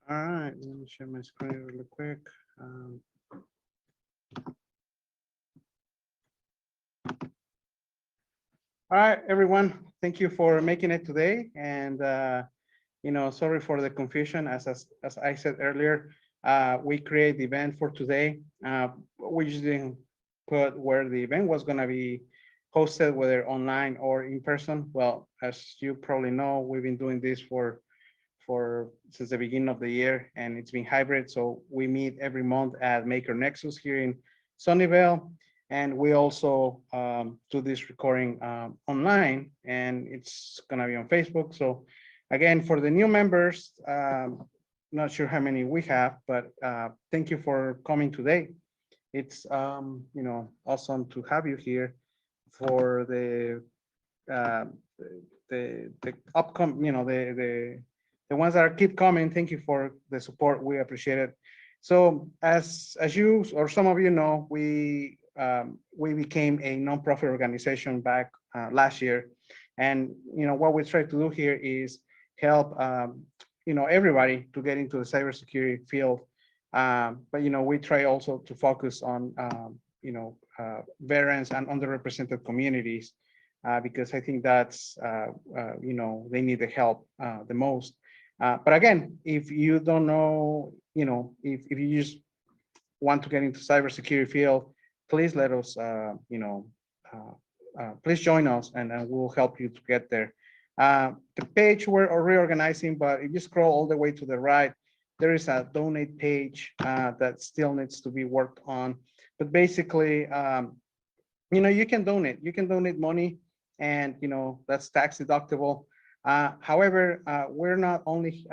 All right, let me share my screen really quick. All right, everyone, thank you for making it today. And, sorry for the confusion. As I said earlier, we create the event for today. We just didn't put where the event was going to be hosted, whether online or in person. Well, as you probably know, we've been doing this for since the beginning of the year, and it's been hybrid. So we meet every month at Maker Nexus here in Sunnyvale, and we also do this recording online, and it's gonna be on Facebook. So again, for the new members, not sure how many we have, but thank you for coming today. It's awesome to have you here for uh, the upcoming, the ones that keep coming. Thank you for the support. We appreciate it. So as you or some of you know, we became a nonprofit organization back last year, and what we try to do here is help everybody to get into the cybersecurity field. But we try also to focus on veterans and underrepresented communities because I think that's they need the help the most. But again, if you don't know, if you just want to get into cybersecurity field, please let us, please join us, and we'll help you to get there. The page we're reorganizing, but if you scroll all the way to the right, there is a donate page that still needs to be worked on. But basically, you can donate. You can donate money, and that's tax deductible. However, we're not only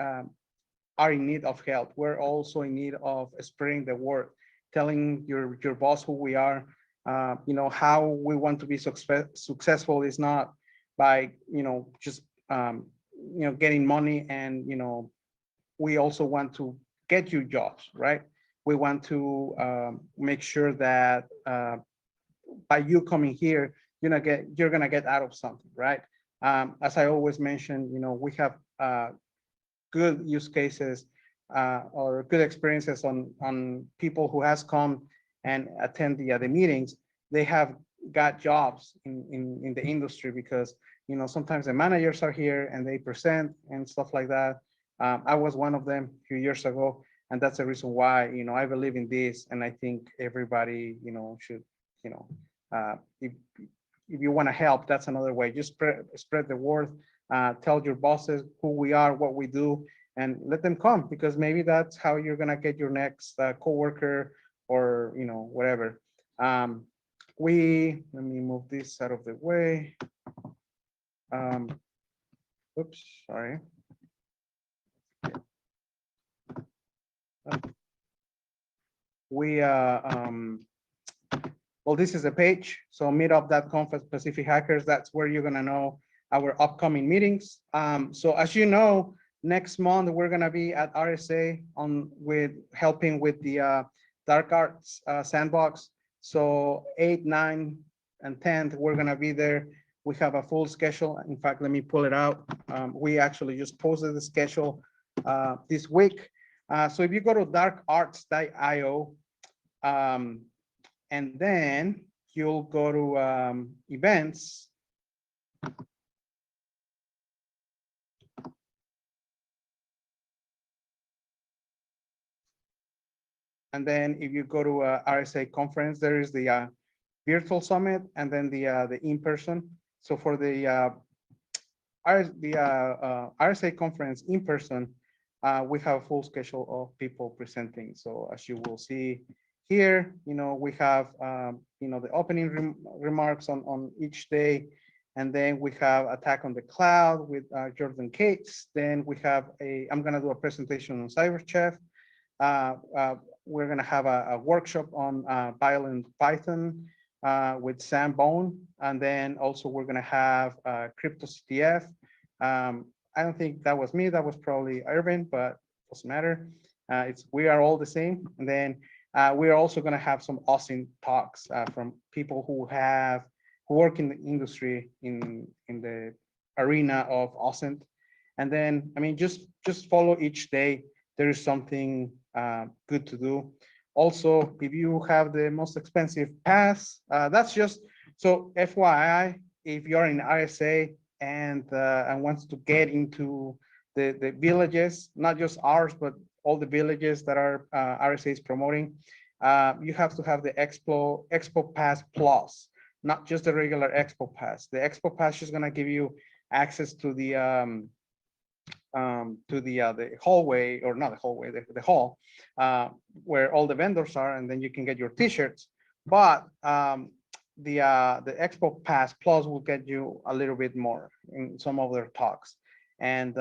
are in need of help, we're also in need of spreading the word, telling your boss who we are. How we want to be successful is not by just getting money, and we also want to get you jobs, right? We want to make sure that by you coming here, you're gonna get out of something, right? As I always mention, we have good use cases or good experiences on people who has come and attend the meetings. They have got jobs in the industry because sometimes the managers are here and they present and stuff like that. I was one of them a few years ago, and that's the reason why I believe in this, and I think everybody should if you want to help, that's another way. Just spread the word, tell your bosses who we are, what we do, and let them come, because maybe that's how you're gonna get your next coworker, or whatever. Let me move this out of the way. Oops, sorry. We well, this is a page. So meetup.com for specific hackers. That's where you're gonna know our upcoming meetings. So as you know, next month we're gonna be at RSA with helping with the dark arts sandbox. So 8, 9, and 10th, we're gonna be there. We have a full schedule. In fact, let me pull it out. We actually just posted the schedule this week. So if you go to darkarts.io, and then you'll go to events. And then if you go to RSA conference, there is the virtual summit, and then the in-person. So for the RSA conference in person, we have a full schedule of people presenting. So as you will see here, we have the opening remarks on each day, and then we have Attack on the Cloud with Jordan Cates. Then we have I'm gonna do a presentation on CyberChef. We're gonna have a workshop on violent Python with Sam Bone, and then also we're gonna have Crypto CTF. I don't think that was me, that was probably Irvin, but doesn't matter. We are all the same. And then we're also going to have some awesome talks from people who work in the industry in the arena of OSINT. And then, I mean, just follow each day. there is something good to do. Also, if you have the most expensive pass, that's just so FYI, if you're in RSA and wants to get into the villages, not just ours, but all the villages that are RSA is promoting, you have to have the Expo Pass Plus, not just the regular Expo Pass. The Expo Pass is going to give you access to the hallway, or not the hallway, the hall, where all the vendors are, and then you can get your t-shirts. But the Expo Pass Plus will get you a little bit more in some of their talks. And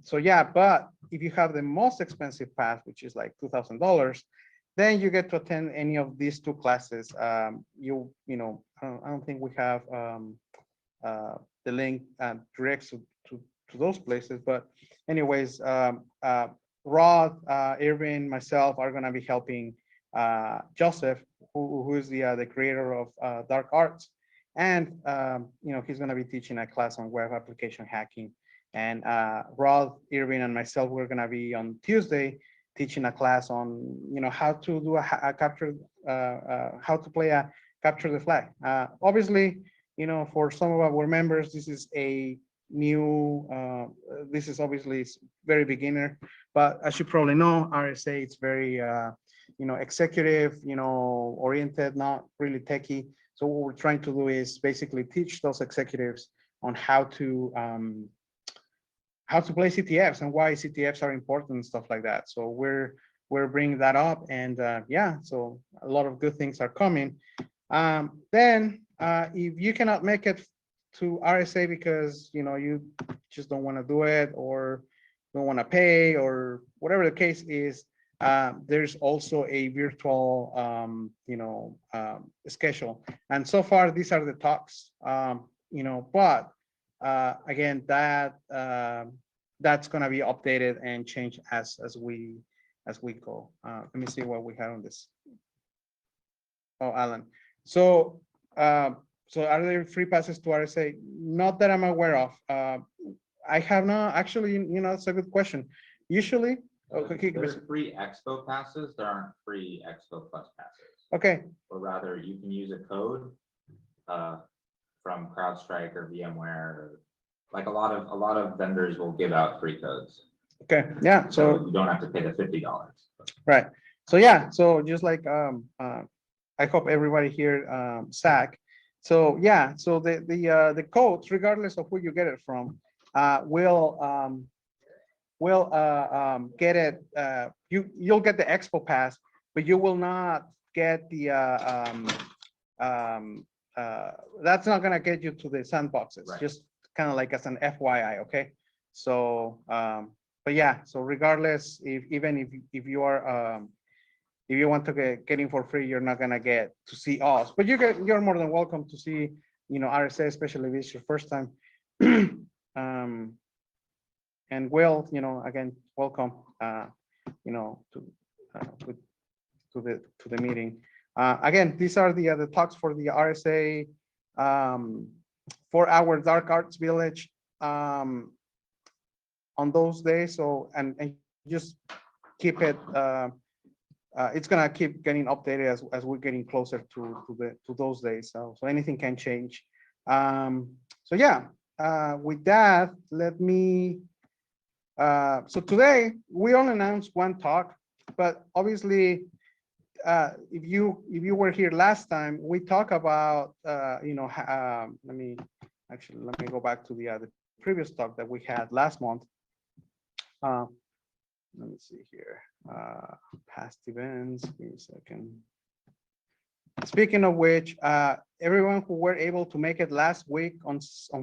so yeah, but if you have the most expensive pass, which is like $2,000, then you get to attend any of these two classes. You know, I don't think we have the link directs to those places, but anyways, Rod, Irvin, myself are going to be helping Joseph, who is the creator of Dark Arts, and you know, he's going to be teaching a class on web application hacking. And Rod, Irvin, and myself, we're going to be on Tuesday teaching a class on, you know, how to do a capture, how to play a capture the flag. Obviously, you know, for some of our members, this is a new, this is obviously very beginner, but as you probably know, RSA, it's very, you know, executive, you know, oriented, not really techie. So what we're trying to do is basically teach those executives on how to play CTFs and why CTFs are important and stuff like that. So we're bringing that up, and yeah, so a lot of good things are coming. Then if you cannot make it to RSA because, you know, you just don't want to do it or don't want to pay or whatever the case is, there's also a virtual, you know, schedule. And so far, these are the talks, you know, but again, that's going to be updated and changed as we go. Let me see what we have on this. Oh, Alan. So so are there free passes to RSA? Not that I'm aware of. I have not actually, you know, it's a good question. Usually, okay, there's free Expo passes. There aren't free Expo Plus passes. Okay. Or rather, you can use a code from CrowdStrike or VMware. Or, like a lot of vendors will give out free codes. Okay. Yeah. So you don't have to pay the $50. Right. So yeah. So just like I hope everybody here SAC. So yeah. So the codes, regardless of who you get it from, will get it. You'll get the Expo Pass, but you will not get the that's not gonna get you to the sandboxes. Right. Just kind of like as an FYI, okay? So but yeah, so regardless, even if you are if you want to get in for free, you're not gonna get to see us, but you're more than welcome to see, you know, RSA, especially if it's your first time. And Will, you know, again, welcome, you know, to the meeting. Again, these are the talks for the RSA 4-hour Dark Arts Village on those days. So and just keep it. It's gonna keep getting updated as we're getting closer to those days. So anything can change. So yeah. With that, let me. So today we only announced one talk, but obviously, if you were here last time, we talked about you know, let me go back to the previous talk that we had last month. Let me see here. Past events. Give me a second. Speaking of which, everyone who were able to make it last week on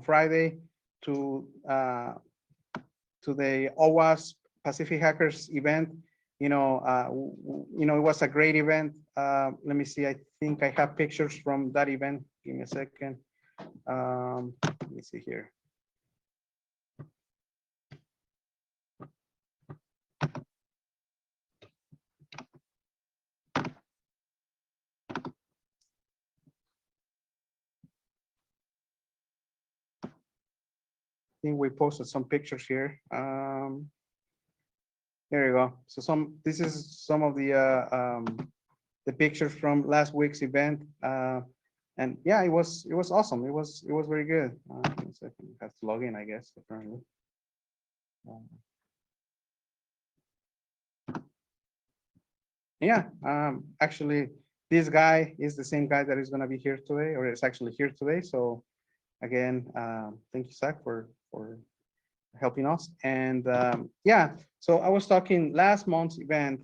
Friday to the OWASP Pacific Hackers event, you know, it was a great event. Let me see. I think I have pictures from that event. Give me a second. Let me see here. I think we posted some pictures here. There you go. So this is some of the pictures from last week's event. And yeah, it was awesome. It was very good. Give me a second. Have to log in, I guess, apparently. Yeah, actually, this guy is the same guy that is going to be here today, or is actually here today. So again, thank you, Zach, for helping us. And yeah, so I was talking last month's event.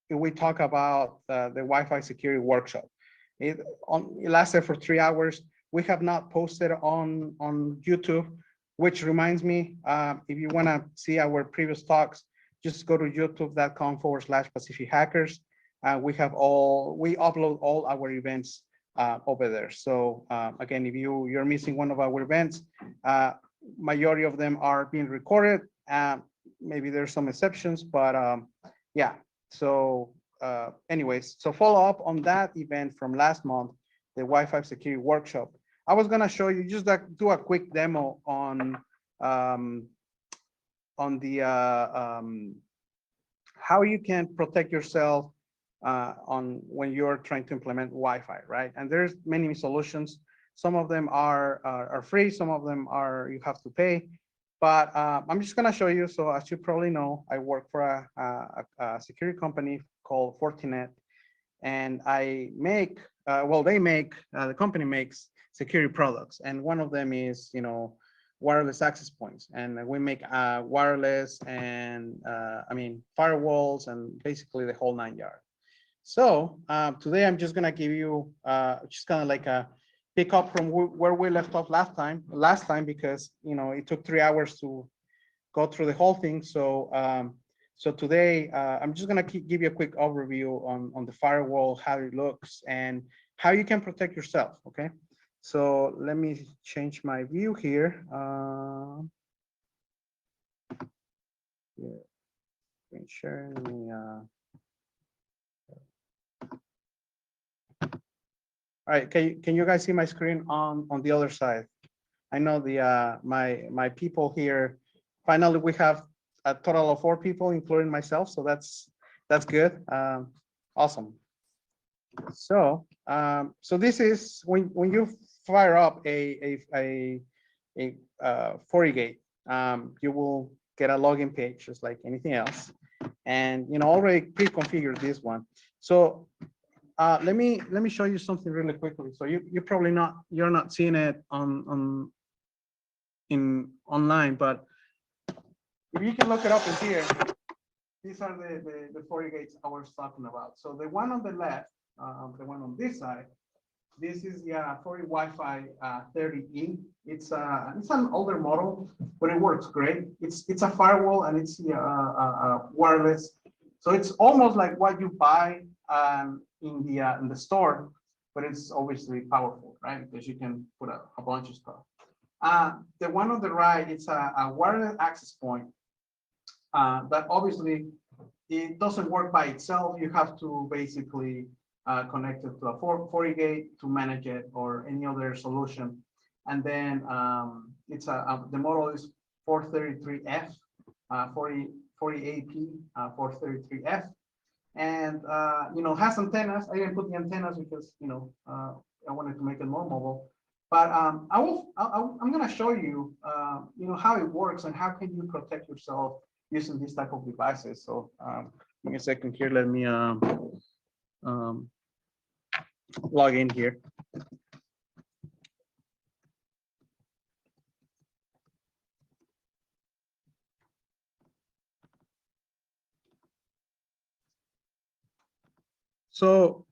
We talk about the Wi-Fi security workshop. It lasted for 3 hours. We have not posted on YouTube, which reminds me, if you want to see our previous talks, just go to youtube.com/Pacific Hackers. We upload all our events over there. So again, if you're missing one of our events, majority of them are being recorded. Maybe there's some exceptions, but yeah. So anyways, so follow up on that event from last month, the Wi-Fi security workshop. I was gonna show you just like do a quick demo on the how you can protect yourself on when you're trying to implement Wi-Fi, right? And there's many solutions. Some of them are free, some of them are you have to pay. But I'm just gonna show you. So as you probably know, I work for a security company called Fortinet, and I make they make the company makes security products, and one of them is wireless access points, and we make wireless and I mean firewalls and basically the whole 9 yards. So today I'm just gonna give you just kind of like a pick up from where we left off last time, because it took 3 hours to go through the whole thing. So today I'm just gonna give you a quick overview on the firewall, how it looks, and how you can protect yourself. Okay. So let me change my view here. Yeah, screen sharing. Let me, all right, can you guys see my screen on the other side? I know the my people here. Finally, we have a total of 4 people, including myself. So that's good. Awesome. So so this is when you fire up a FortiGate, you will get a login page just like anything else, and already pre-configured this one. So let me show you something really quickly. So you're probably you're not seeing it online, but if you can look it up in here, these are the FortiGates I was talking about. So the one on the left, the one on this side, this is the Forti Wi-Fi 30E. It's an older model, but it works great. It's a firewall and it's wireless. So it's almost like what you buy in the store, but it's obviously powerful, right? Because you can put a bunch of stuff. The one on the right, it's a wireless access point that obviously it doesn't work by itself. You have to basically connect it to a FortiGate to manage it or any other solution. And then it's the model is 433F, 40AP 433F, and has antennas. I didn't put the antennas because I wanted to make it more mobile. But I'm going to show you how it works and how can you protect yourself using this type of devices. So give me a second here. Let me log in here. So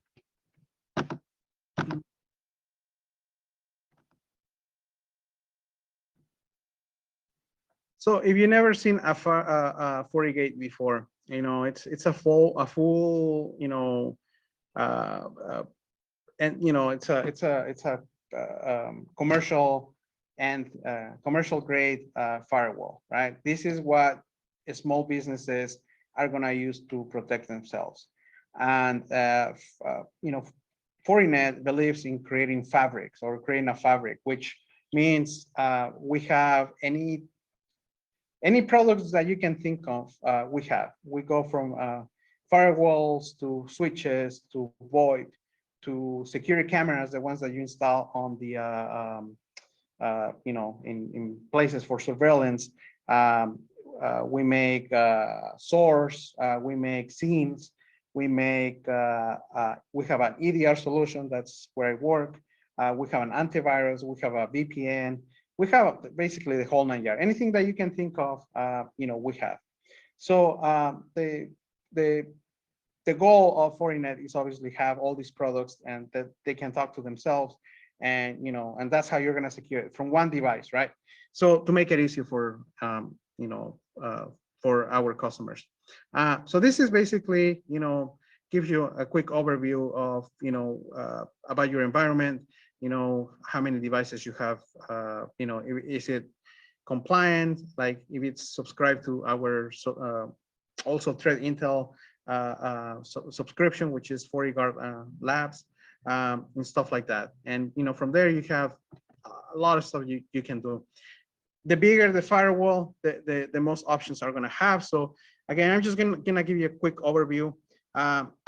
if you've never seen a FortiGate before, it's a full and it's a commercial and commercial grade firewall, right? This is what small businesses are gonna use to protect themselves, and Fortinet believes in creating fabrics or creating a fabric, which means we have any any products that you can think of, we have. We go from firewalls to switches to VoIP to security cameras, the ones that you install on the in places for surveillance. We make source, we make scenes, we make we have an EDR solution, that's where I work. We have an antivirus, we have a VPN, we have basically the whole nine yards. Anything that you can think of, we have. So the goal of Fortinet is obviously have all these products and that they can talk to themselves, and and that's how you're going to secure it from one device, right? So to make it easy for for our customers. So this is basically gives you a quick overview of about your environment, how many devices you have, is it compliant, like if it's subscribed to our also threat intel subscription, which is FortiGuard Labs, and stuff like that. And from there you have a lot of stuff you can do. The bigger the firewall, the most options are going to have. So again, I'm just gonna give you a quick overview.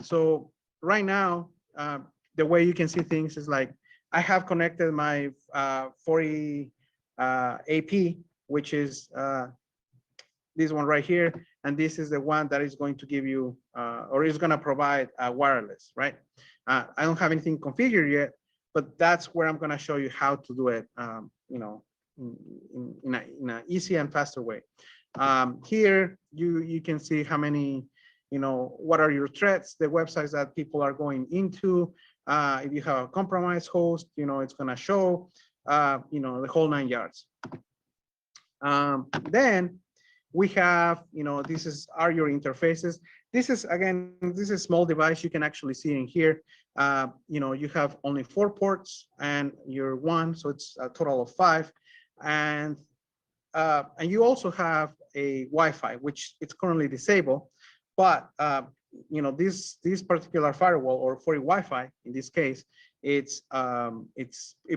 So right now, the way you can see things is like I have connected my Forti AP, which is this one right here, and this is the one that is going to give you or is going to provide wireless, right? I don't have anything configured yet, but that's where I'm going to show you how to do it, in an easy and faster way. Here you can see how many, what are your threats, the websites that people are going into. If you have a compromised host, it's going to show, the whole nine yards. Then we have, are your interfaces. This is, again, this is a small device. You can actually see in here, you have only 4 ports and you're 1, so it's a total of 5. And you also have a Wi-Fi, which it's currently disabled, but this particular firewall or Forti Wi-Fi in this case, it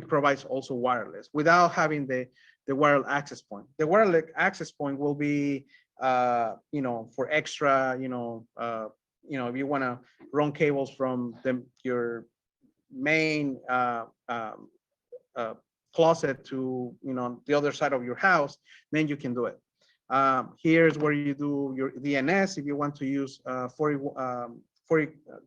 provides also wireless without having the wireless access point. The wireless access point will be for extra, if you want to run cables from your main closet to the other side of your house, then you can do it. Here's where you do your DNS. If you want to use FortiGuard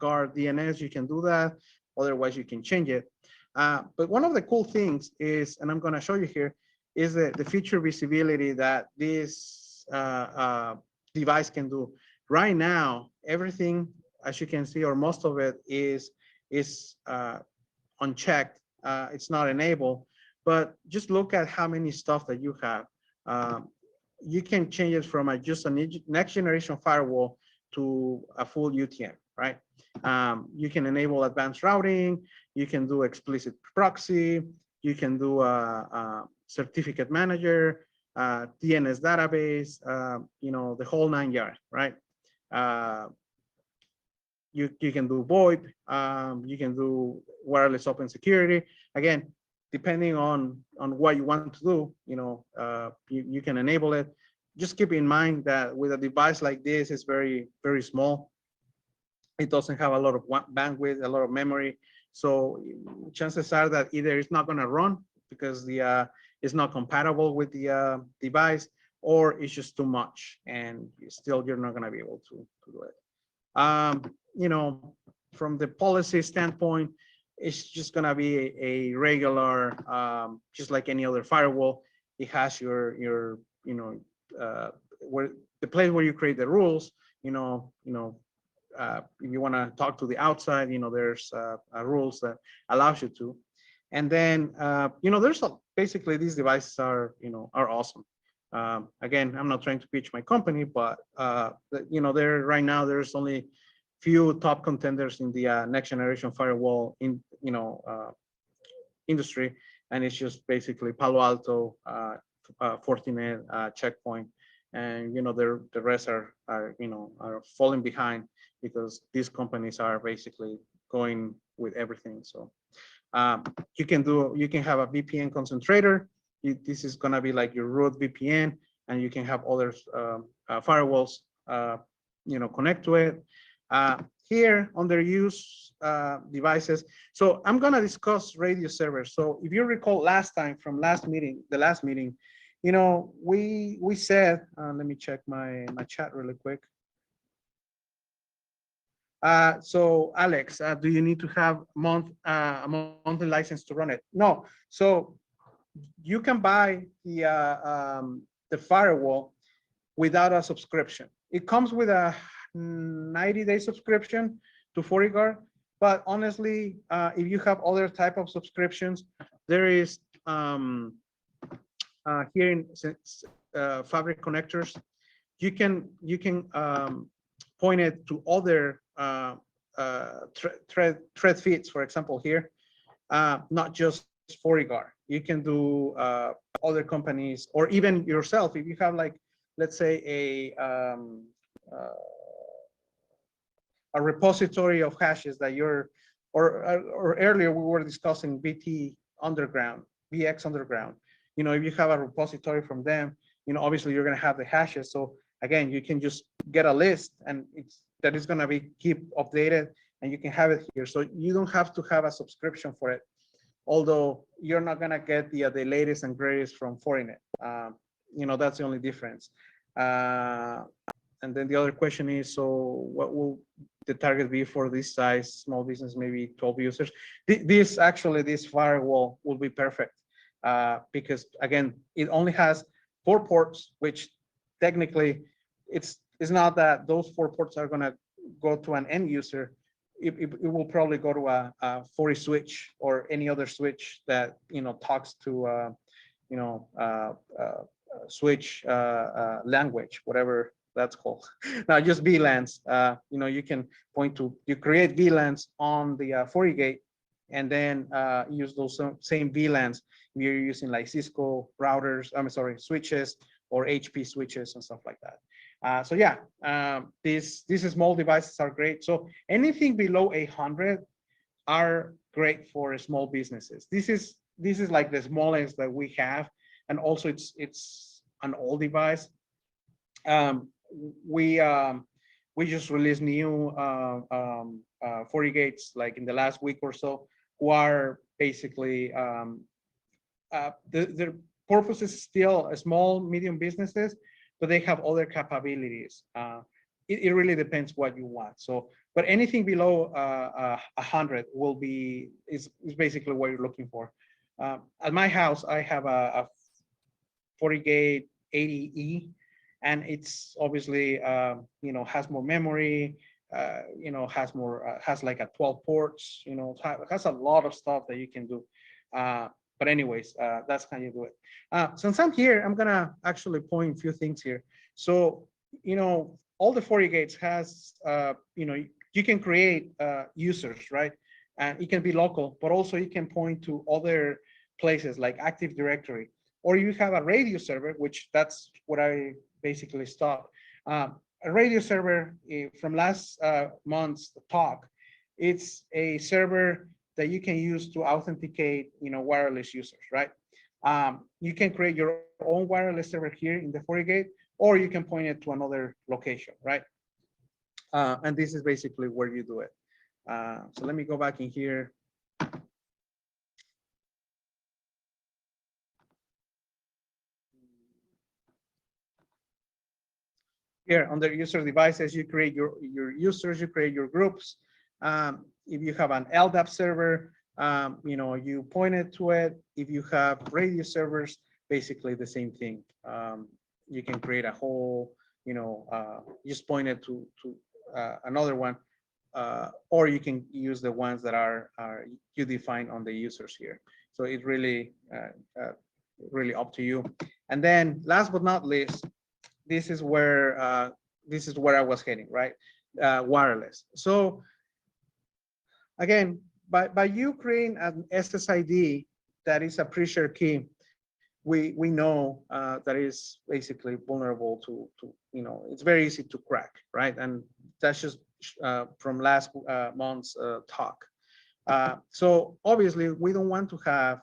DNS, you can do that. Otherwise, you can change it. But one of the cool things is, and I'm going to show you here, is the feature visibility that this device can do. Right now, everything, as you can see, or most of it is unchecked. It's not enabled. But just look at how many stuff that you have. You can change it from just a next generation firewall to a full UTM, right? You can enable advanced routing. You can do explicit proxy. You can do a certificate manager, DNS database, the whole 9 yards, right? You can do VoIP. You can do wireless open security. Again, depending on what you want to do, you can enable it. Just keep in mind that with a device like this, it's very, very small. It doesn't have a lot of bandwidth, a lot of memory. So chances are that either it's not going to run because it's not compatible with the device, or it's just too much, and still you're not going to be able to do it. From the policy standpoint, it's just going to be a regular, just like any other firewall. It has your where the place where you create the rules. If you want to talk to the outside, there's rules that allows you to. And then there's basically these devices are awesome. Again, I'm not trying to pitch my company, but there right now there's only few top contenders in the next generation firewall industry, and it's just basically Palo Alto, Fortinet, Checkpoint, and the rest are falling behind because these companies are basically going with everything. So you can have a VPN concentrator. This is going to be like your root VPN. and you can have other firewalls, connect to it. Here under use devices. So I'm going to discuss radio servers. So if you recall last time from the last meeting, we said, let me check my chat really quick. So Alex, do you need to have a monthly license to run it? No. So you can buy the firewall without a subscription. It comes with a 90-day subscription to FortiGuard, but honestly, if you have other type of subscriptions, there is here in Fabric connectors, you can point it to other thread feeds, for example, here, not just FortiGuard. You can do other companies or even yourself. If you have, like, let's say a repository of hashes that you're, or earlier we were discussing VT underground, VX underground. If you have a repository from them, obviously you're going to have the hashes. So again, you can just get a list, and that is going to be keep updated, and you can have it here. So you don't have to have a subscription for it, although you're not going to get the latest and greatest from Fortinet. That's the only difference. And then the other question is, so what will the target be for this size small business, maybe 12 users? This firewall will be perfect, because again, it only has 4 ports, which technically it's not that those 4 ports are going to go to an end user. It will probably go to a Forti switch or any other switch that talks to switch language, whatever that's called. Now just VLANs. You can you create VLANs on the FortiGate, and then use those same VLANs if you're using like Cisco routers, switches, or HP switches and stuff like that. So yeah, these small devices are great. So anything below 800 are great for small businesses. This is like the smallest that we have, and also it's an old device. We just released new FortiGates like in the last week or so, who are basically the purpose is still a small medium businesses, but they have other capabilities. It really depends what you want. So, but anything below 100 is basically what you're looking for. At my house, I have a FortiGate 80E, and it's obviously has more memory, has like a 12 ports, has a lot of stuff that you can do. But anyways, that's how you do it. Since I'm here, I'm gonna actually point a few things here. So all the FortiGates has you can create users, right? And it can be local, but also you can point to other places like Active Directory, or you have a radio server, which that's what I basically stopped. A radio server from last month's talk, it's a server that you can use to authenticate, wireless users, right? You can create your own wireless server here in the FortiGate, or you can point it to another location, right? And this is basically where you do it. So let me go back in here. Here under user devices, you create your users, you create your groups. If you have an LDAP server, you point it to it. If you have radio servers, basically the same thing. You can create a whole, just point it to another one, or you can use the ones that are you define on the users here. So it's really, really up to you. And then last but not least, this is where I was heading, right? Wireless. So again, by you creating an SSID that is a pre-shared key, we know that is basically vulnerable to it's very easy to crack, right? And that's just from last month's talk. So obviously we don't want to have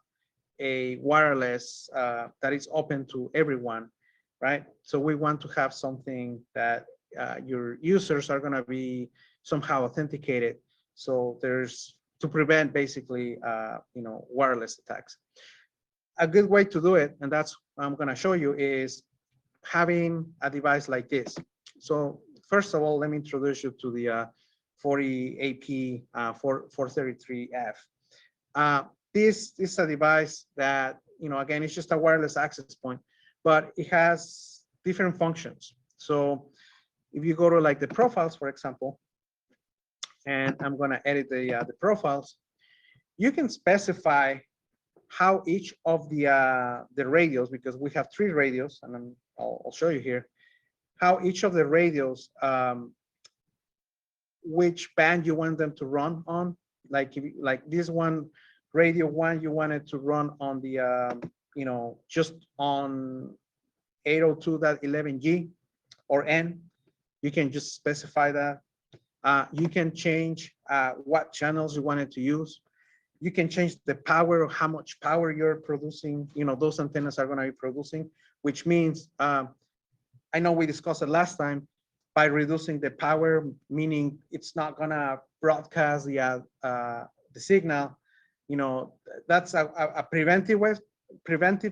a wireless that is open to everyone, right? So we want to have something that your users are going to be somehow authenticated. So there's to prevent basically, wireless attacks. A good way to do it, and that's what I'm going to show you, is having a device like this. So first of all, let me introduce you to the 40AP 433F. Uh, this is a device that, again, it's just a wireless access point, but it has different functions. So if you go to like the profiles, for example, and I'm going to edit the profiles, you can specify how each of the radios, because we have 3 radios, and I'll show you here, how each of the radios, which band you want them to run on. Like like this one, radio 1, you want it to run on the, just on 802.11g or N. You can just specify that. You can change what channels you want it to use. You can change the power of how much power you're producing, those antennas are going to be producing, which means, I know we discussed it last time, by reducing the power, meaning it's not going to broadcast the signal. That's a preventive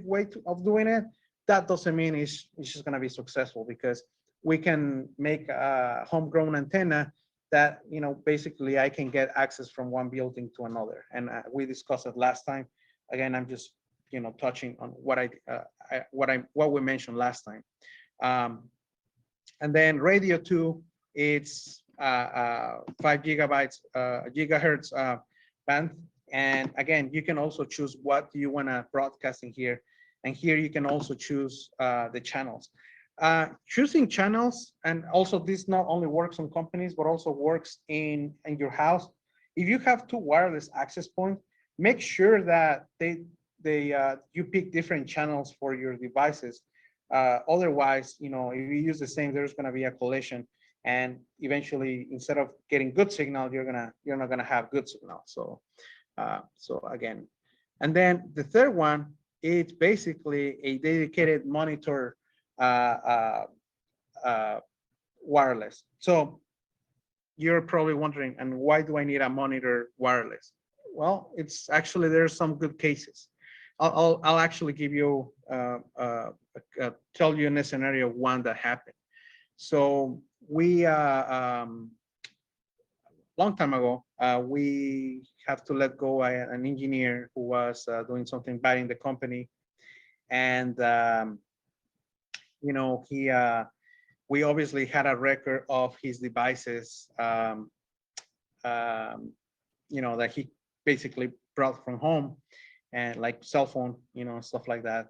way of doing it. That doesn't mean it's just going to be successful, because we can make a homegrown antenna that, basically I can get access from one building to another. And we discussed it last time. Again, I'm just, touching on what we mentioned last time. And then radio 2, it's 5 gigahertz band. And again, you can also choose what you want to broadcast in here. And here you can also choose the channels. Choosing channels, and also this not only works on companies, but also works in your house. If you have 2 wireless access points, make sure that you pick different channels for your devices. Otherwise, if you use the same, there's going to be a collision, and eventually, instead of getting good signal, you're not gonna have good signal. So again, and then the third one, it's basically a dedicated monitor wireless. So you're probably wondering, and why do I need a monitor wireless? Well, it's actually, there's some good cases. I'll actually give you tell you in a scenario one that happened. So we long time ago, we have to let go an engineer who was doing something bad in the company, and we obviously had a record of his devices, that he basically brought from home, and like cell phone, stuff like that.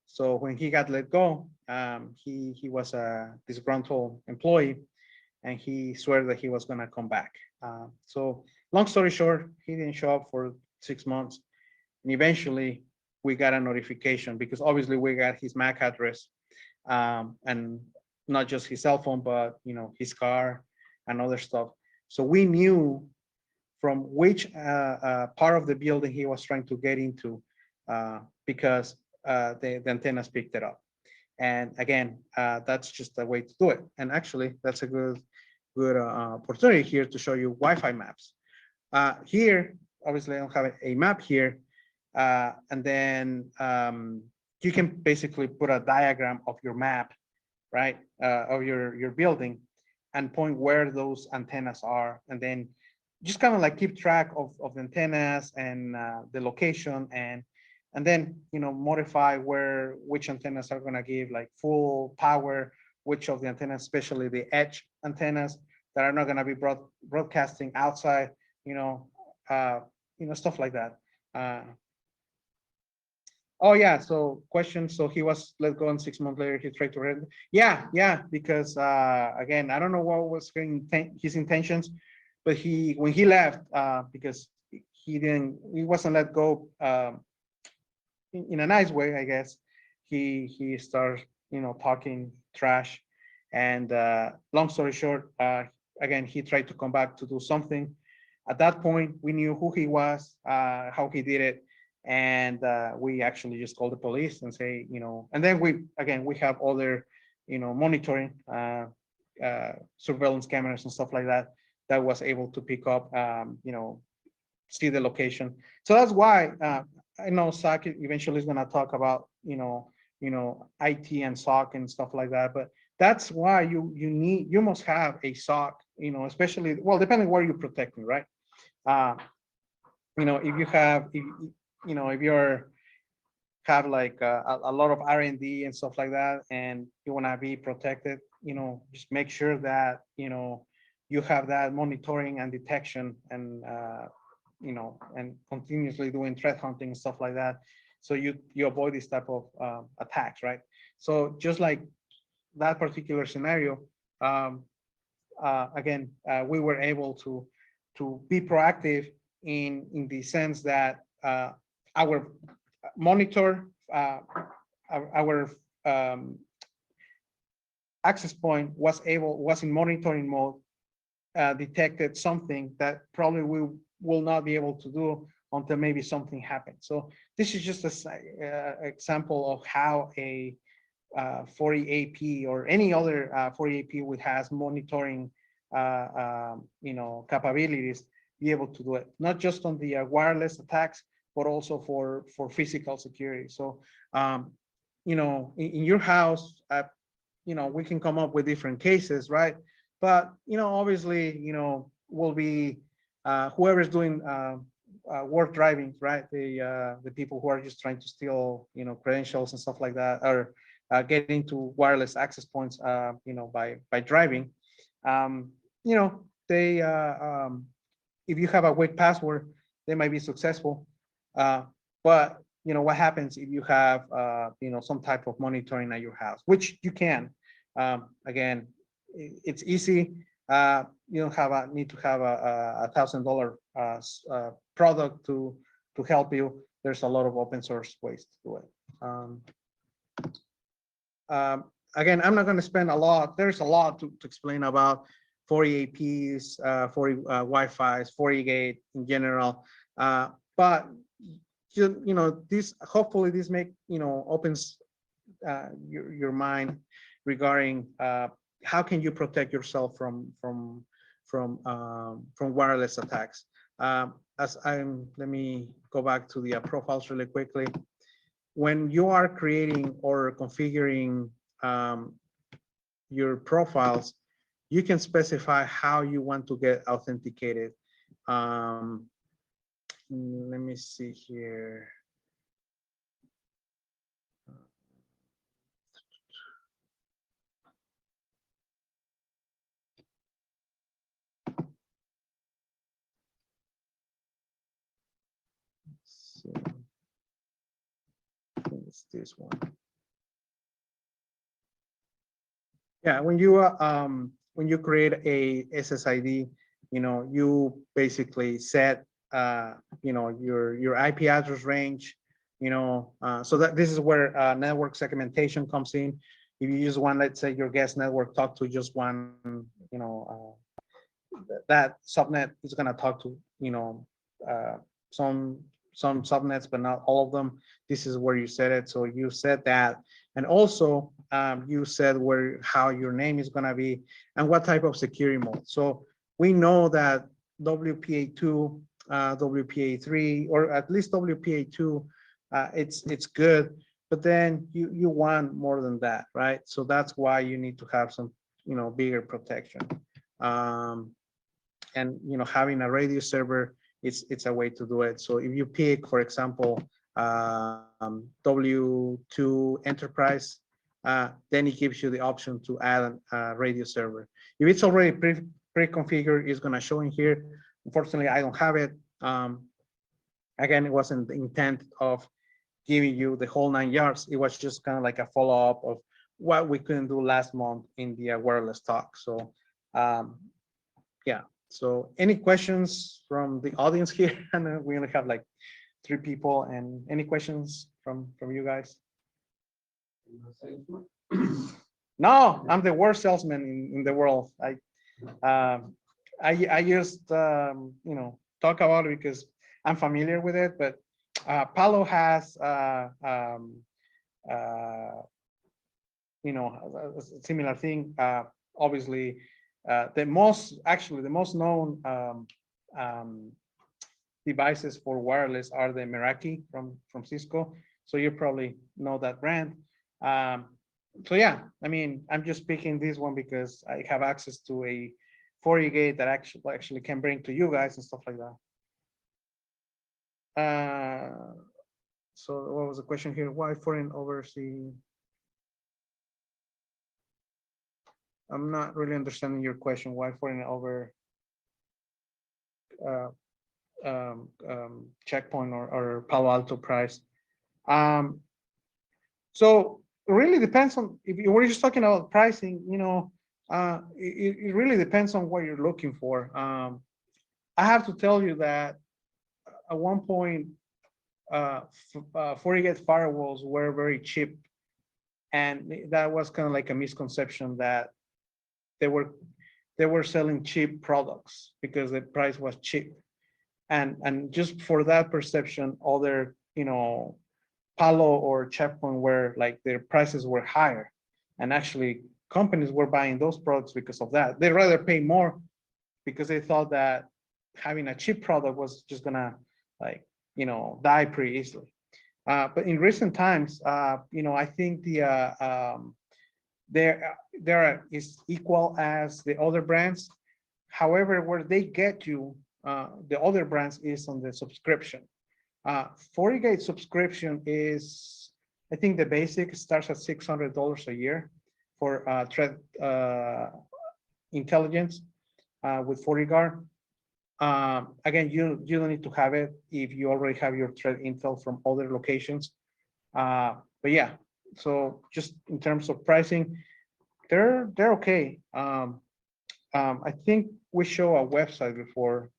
So when he got let go, he was a disgruntled employee, and he swore that he was going to come back. So long story short, he didn't show up for 6 months, and eventually we got a notification, because obviously we got his MAC address, and not just his cell phone, but his car and other stuff. So we knew from which part of the building he was trying to get into, because the antennas picked it up. And again, that's just a way to do it. And actually, that's a good opportunity here to show you Wi-Fi maps. Here, obviously, I don't have a map here, and then you can basically put a diagram of your map, right, of your building, and point where those antennas are, and then just kind of like keep track of the antennas and the location, and then modify which antennas are going to give like full power, which of the antennas, especially the edge antennas that are not going to be broadcasting outside, stuff like that. Oh yeah, so question. So he was let go, and 6 months later he tried to rent. Yeah, because again, I don't know what was his intentions, but when he left, because he wasn't let go in a nice way, I guess. He started talking trash, and long story short, again, he tried to come back to do something. At that point, we knew who he was, how he did it, and we actually just call the police and say, and then we have other, monitoring, surveillance cameras and stuff like that, that was able to pick up, see the location. So that's why I know SOC eventually is going to talk about, IT and SOC and stuff like that. But that's why you must have a SOC, especially, well, depending where you're protecting, right? Uh, if you have, if you're have like a lot of R&D and stuff like that, and you want to be protected, just make sure that, you have that monitoring and detection, and, and continuously doing threat hunting and stuff like that. So you avoid this type of attacks, right? So just like that particular scenario, again, we were able to be proactive in the sense that our monitor, our access point was in monitoring mode, detected something that probably we will not be able to do until maybe something happens. So this is just an example of how a 40AP or any other 40AP which has monitoring capabilities, be able to do it, not just on the wireless attacks, but also for physical security. So in your house, we can come up with different cases, right? But obviously, will be whoever's doing work driving, right? The people who are just trying to steal, credentials and stuff like that, or get into wireless access points, by driving. They if you have a weak password, they might be successful. But what happens if you have some type of monitoring at your house, which you can. Again, it's easy. You don't have need to have a $1,000 product to help you. There's a lot of open source ways to do it. Again, I'm not going to spend a lot. There's a lot to explain about 40 APs, 40 Wi-Fi's, 40 gate in general. But this, hopefully this opens your mind regarding how can you protect yourself from wireless attacks. Let me go back to the profiles really quickly. When you are creating or configuring your profiles, you can specify how you want to get authenticated. Let me see here. So, I think it's this one. Yeah, when you create a SSID, you basically set your IP address range, so that this is where network segmentation comes in. If you use one, let's say your guest network talk to just one, that subnet is going to talk to some subnets, but not all of them. This is where you set it. So you set that, and also you said how your name is going to be and what type of security mode. So we know that WPA2, WPA3, or at least WPA2, it's good, but then you want more than that, right? So that's why you need to have some bigger protection. And having a radio server, it's a way to do it. So if you pick, for example, W2 Enterprise, then it gives you the option to add a radio server. If it's already pre-configured, it's going to show in here. Unfortunately, I don't have it. Again, it wasn't the intent of giving you the whole 9 yards. It was just kind of like a follow-up of what we couldn't do last month in the wireless talk. So yeah. So any questions from the audience here? And we only have like 3 people. And any questions from you guys? No, I'm the worst salesman in the world. I just talk about it because I'm familiar with it, but Palo has uh, a similar thing. Obviously, the most known um, devices for wireless are the Meraki from Cisco. So you probably know that brand. Um, so yeah, I mean, I'm just picking this one because I have access to a 40 gate that actually can bring to you guys and stuff like that. So what was the question here? Why foreign overseas? I'm not really understanding your question. Why foreign over uh, checkpoint or Palo Alto price? Um, so really depends on if you were just talking about pricing. It really depends on what you're looking for. I have to tell you that at one point, 40 firewalls were very cheap, and that was kind of like a misconception that they were they were selling cheap products because the price was cheap, and just for that perception, other Palo or Checkpoint where like their prices were higher, and actually companies were buying those products because of that. They rather pay more because they thought that having a cheap product was just gonna like die pretty easily. But in recent times, I think there is equal as the other brands. However, where they get you, the other brands is on the subscription. 40 gate subscription is, I think the basic starts at $600 a year for threat intelligence with 40 guard. Again, you don't need to have it if you already have your threat intel from other locations. But yeah, so just in terms of pricing, they're okay. I think we show a website before.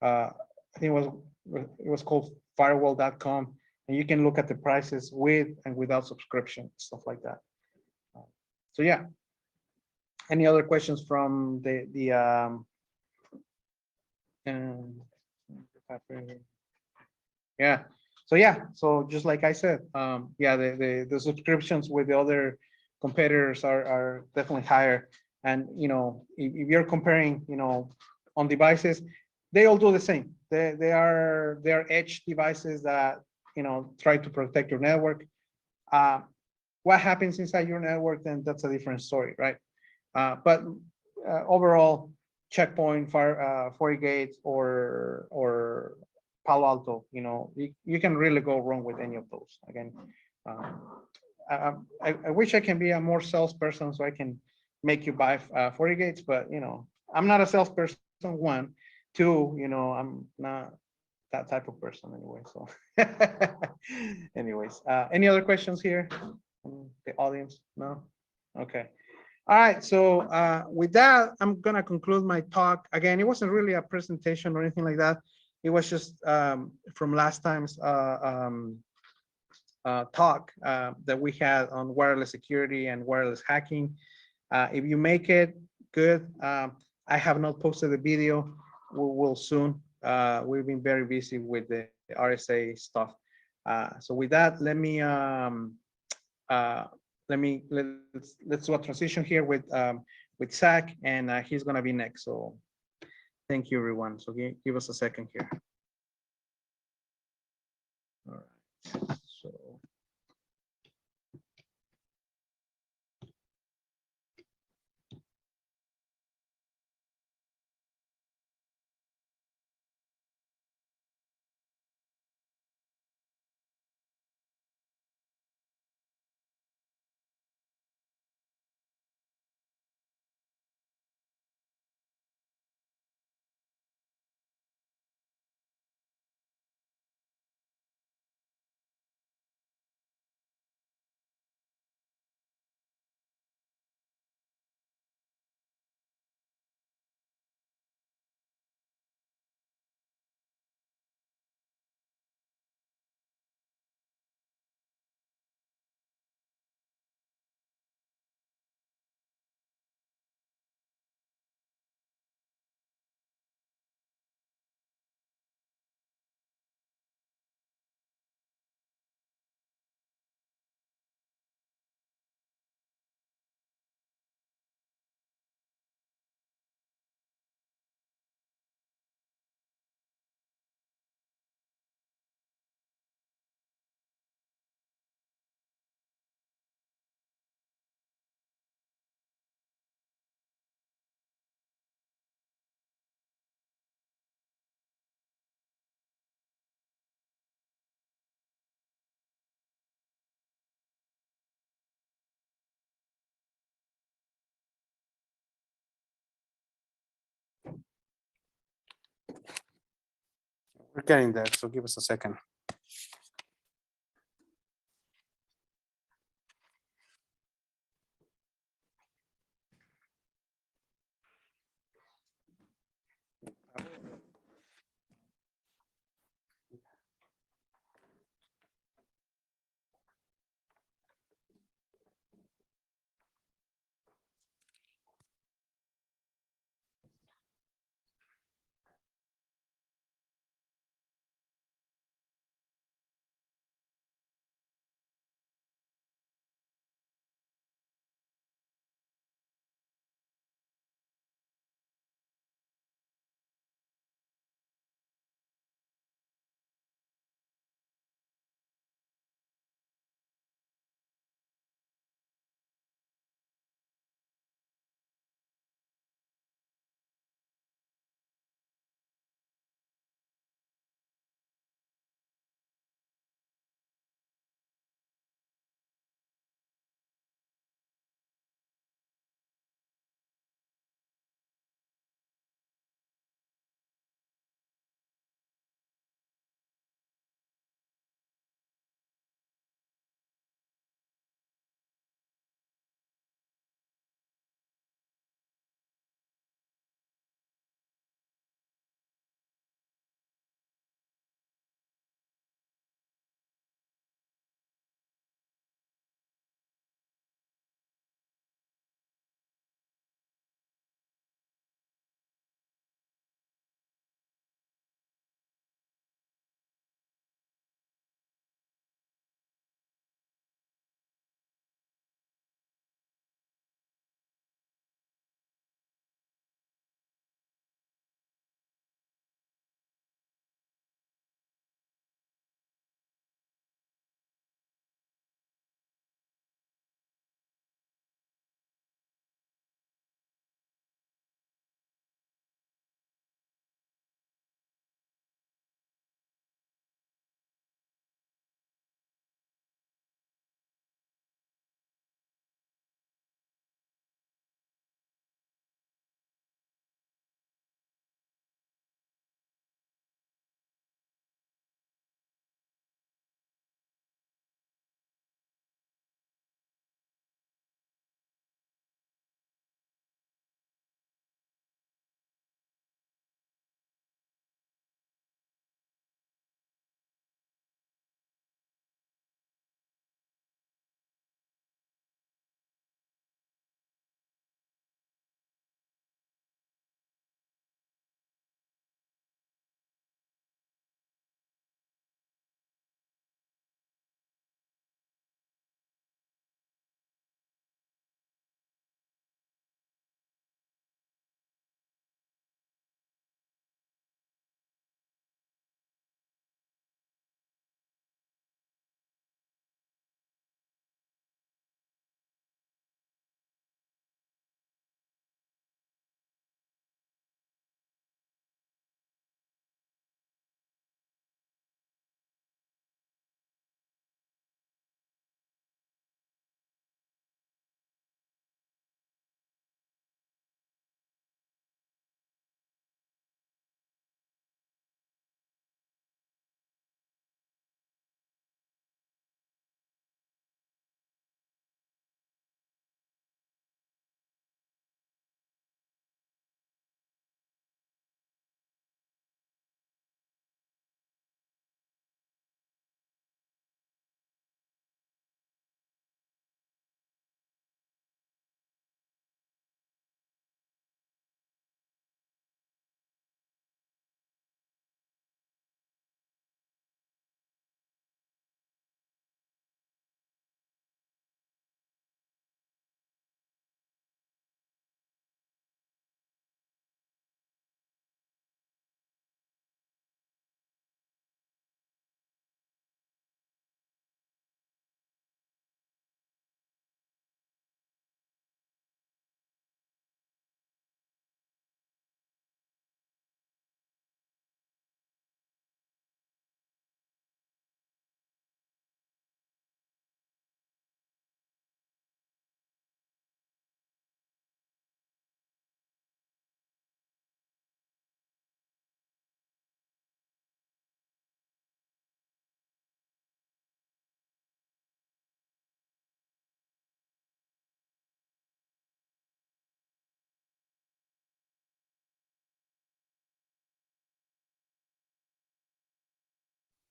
I think it was called firewall.com, and you can look at the prices with and without subscription, stuff like that. So yeah, any other questions from the um, yeah. So yeah, so just like I said, yeah, the subscriptions with the other competitors are definitely higher. And if you're comparing, on devices, they all do the same. They are edge devices that try to protect your network. Uh, what happens inside your network, then that's a different story, right? But overall, Checkpoint, FortiGate, or Palo Alto, you can really go wrong with any of those. Again, um, I wish I can be a more salesperson so I can make you buy FortiGates, but I'm not a salesperson. One, two, I'm not that type of person anyway. So, anyways, any other questions here from the audience? No. Okay. All right, so with that, I'm gonna conclude my talk. Again, it wasn't really a presentation or anything like that. It was just from last time's talk that we had on wireless security and wireless hacking. If you make it, good. I have not posted the video. We will soon. We've been very busy with the RSA stuff. So with that, uh, let's do a transition here with Zach, and he's gonna be next. So thank you, everyone. So give us a second here. All right. So. We're getting there, so give us a second.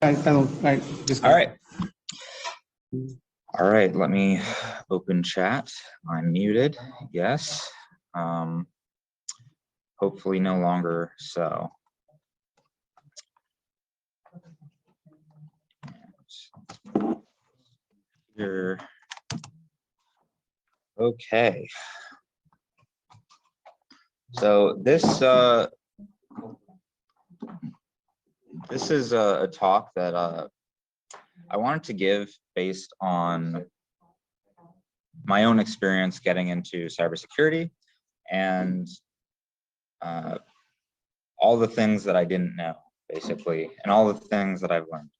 I don't, I just. All right. All right, let me open chat. I'm muted, yes. Hopefully no longer so. Here. Okay. So this is a talk that I wanted to give based on my own experience getting into cybersecurity and all the things that I didn't know, basically, and all the things that I've learned.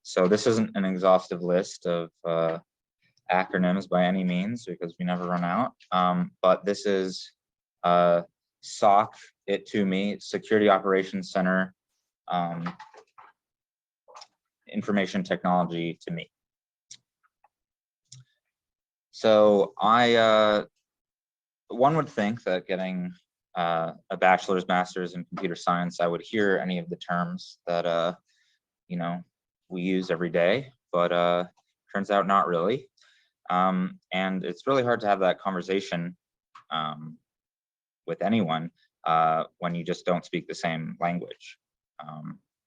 So this isn't an exhaustive list of acronyms by any means, because we never run out. But this is SOC, it to me, Security Operations Center, information technology to me. So one would think that getting a bachelor's, master's in computer science, I would hear any of the terms that you know, we use every day, but turns out not really. And it's really hard to have that conversation with anyone when you just don't speak the same language.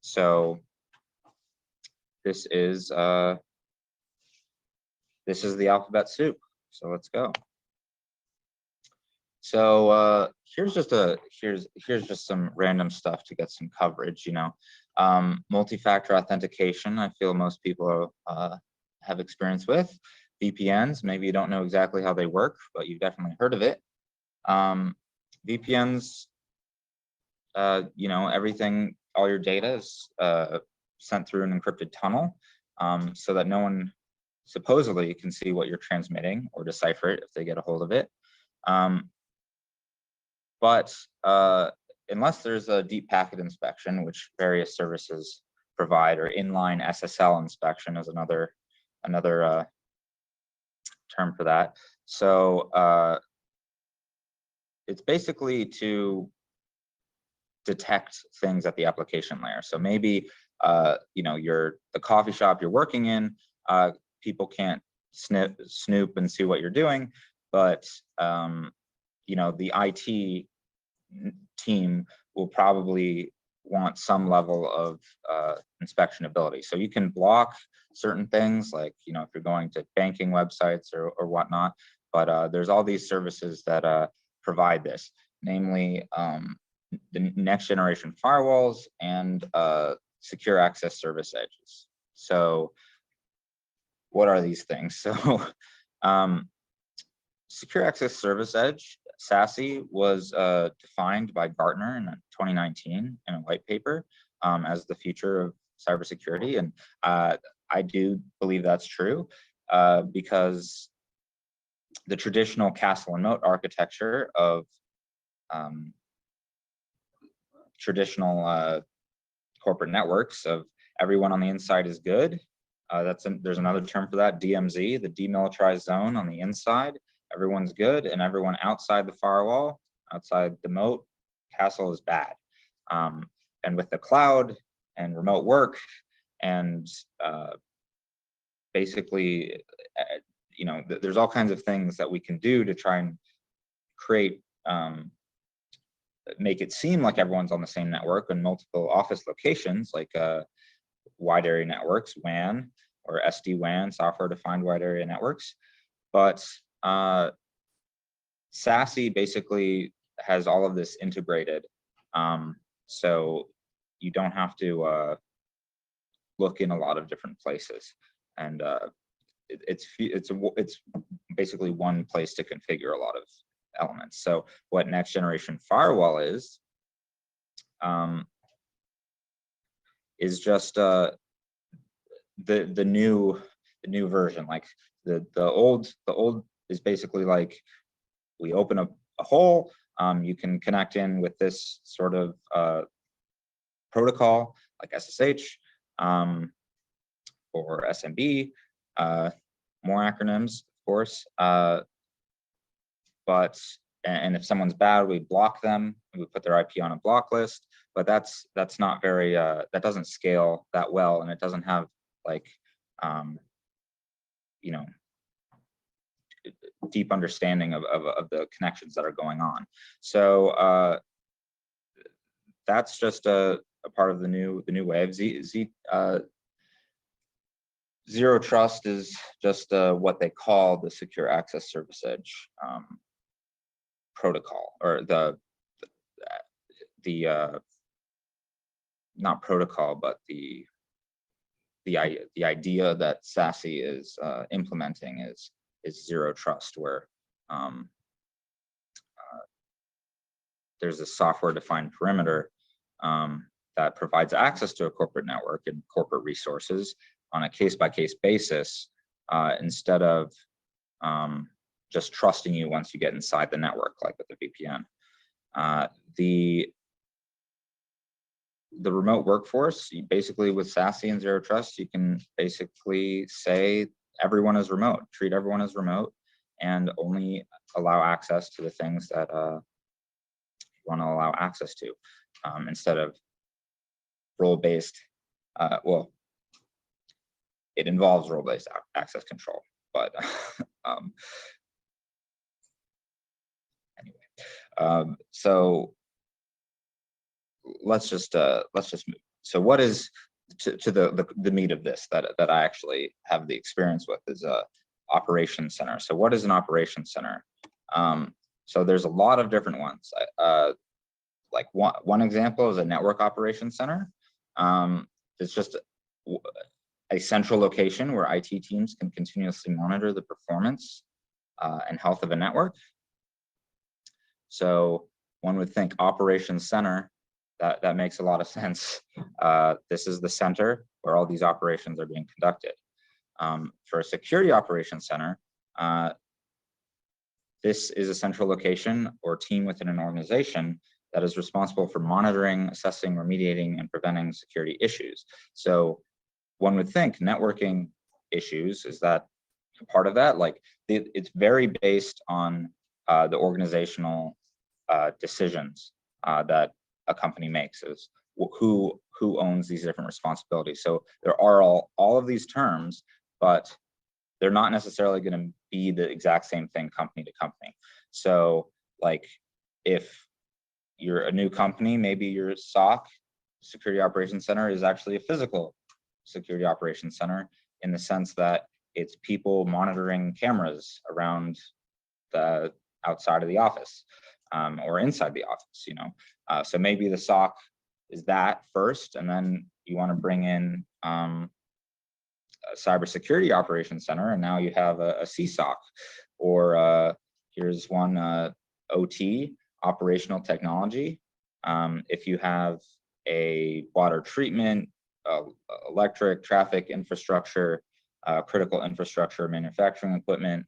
So this is the alphabet soup. So let's go. So here's just some random stuff to get some coverage. You know, multi-factor authentication. I feel most people have experience with. VPNs. Maybe you don't know exactly how they work, but you've definitely heard of it. VPNs. You know, everything, all your data is sent through an encrypted tunnel, so that no one supposedly can see what you're transmitting or decipher it if they get a hold of it. But unless there's a deep packet inspection, which various services provide, or inline SSL inspection is another term for that. So it's basically to detect things at the application layer. So maybe you know, the coffee shop you're working in, people can't snoop and see what you're doing, but you know, the IT team will probably want some level of inspection ability. So you can block certain things, like, you know, if you're going to banking websites or whatnot, but there's all these services that provide this, namely the next generation firewalls and secure access service edges. So what are these things? So secure access service edge, SASE, was defined by Gartner in 2019 in a white paper as the future of cybersecurity. And I do believe that's true because the traditional castle and moat architecture of traditional corporate networks of everyone on the inside is good. There's another term for that, DMZ, the demilitarized zone on the inside. Everyone's good, and everyone outside the firewall, outside the moat, castle is bad. And with the cloud and remote work and basically, you know, there's all kinds of things that we can do to try and create, make it seem like everyone's on the same network in multiple office locations, like wide area networks, WAN, or SD-WAN, software-defined wide area networks. But SASE basically has all of this integrated, so you don't have to look in a lot of different places, and it's basically one place to configure a lot of elements. So what next generation firewall is just the new version. Like the old is basically like, we open a hole, you can connect in with this sort of protocol like SSH or SMB, more acronyms, of course, but and if someone's bad, we block them. We put their IP on a block list. But that's not very that doesn't scale that well, and it doesn't have like you know, deep understanding of the connections that are going on. So that's just a part of the new wave. Zero Trust is just what they call the Secure Access Service Edge protocol, or the not protocol, but the idea that SASE is implementing is Zero Trust, where there's a software-defined perimeter that provides access to a corporate network and corporate resources on a case-by-case basis, instead of just trusting you once you get inside the network, like with the VPN. The remote workforce, basically with SASE and Zero Trust, you can basically say everyone is remote, treat everyone as remote, and only allow access to the things that you want to allow access to, instead of role-based. Well, it involves role-based access control, but anyway, so let's just move. So what is to the meat of this that I actually have the experience with is a operations center. So what is an operations center? So there's a lot of different ones. Like one example is a network operations center. It's just a central location where IT teams can continuously monitor the performance and health of a network. So one would think operations center, that makes a lot of sense. This is the center where all these operations are being conducted. For a security operations center, this is a central location or team within an organization that is responsible for monitoring, assessing, remediating, and preventing security issues. So one would think networking issues, is that a part of that? Like it's very based on the organizational decisions that a company makes, is who owns these different responsibilities. So there are all of these terms, but they're not necessarily going to be the exact same thing company to company. So like if you're a new company, maybe your SOC, Security Operations Center, is actually a physical security operations center, in the sense that it's people monitoring cameras around the outside of the office, or inside the office, you know. So maybe the SOC is that first, and then you want to bring in a cybersecurity operations center, and now you have a CSOC, or here's one, OT, operational technology. If you have a water treatment, electric, traffic infrastructure, critical infrastructure, manufacturing equipment,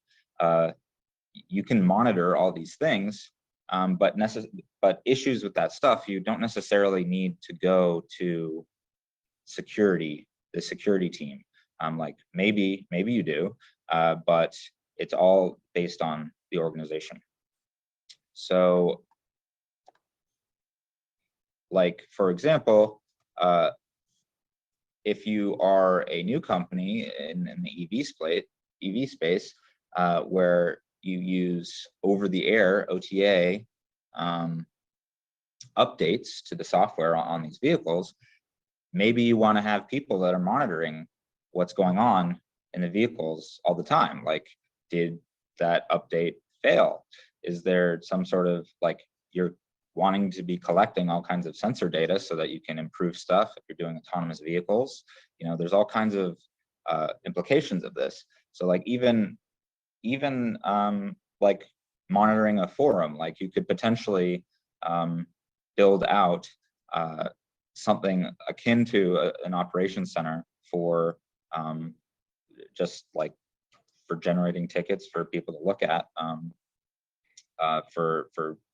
you can monitor all these things, but issues with that stuff, you don't necessarily need to go to the security team. Like maybe you do, but it's all based on the organization. So like, for example, if you are a new company in the EV space, where you use over-the-air OTA updates to the software on these vehicles, maybe you want to have people that are monitoring what's going on in the vehicles all the time. Like, did that update fail? Is there some sort of, like, you're wanting to be collecting all kinds of sensor data so that you can improve stuff if you're doing autonomous vehicles? You know, there's all kinds of implications of this. So like even like monitoring a forum, like you could potentially build out something akin to an operations center for just like for generating tickets for people to look at, for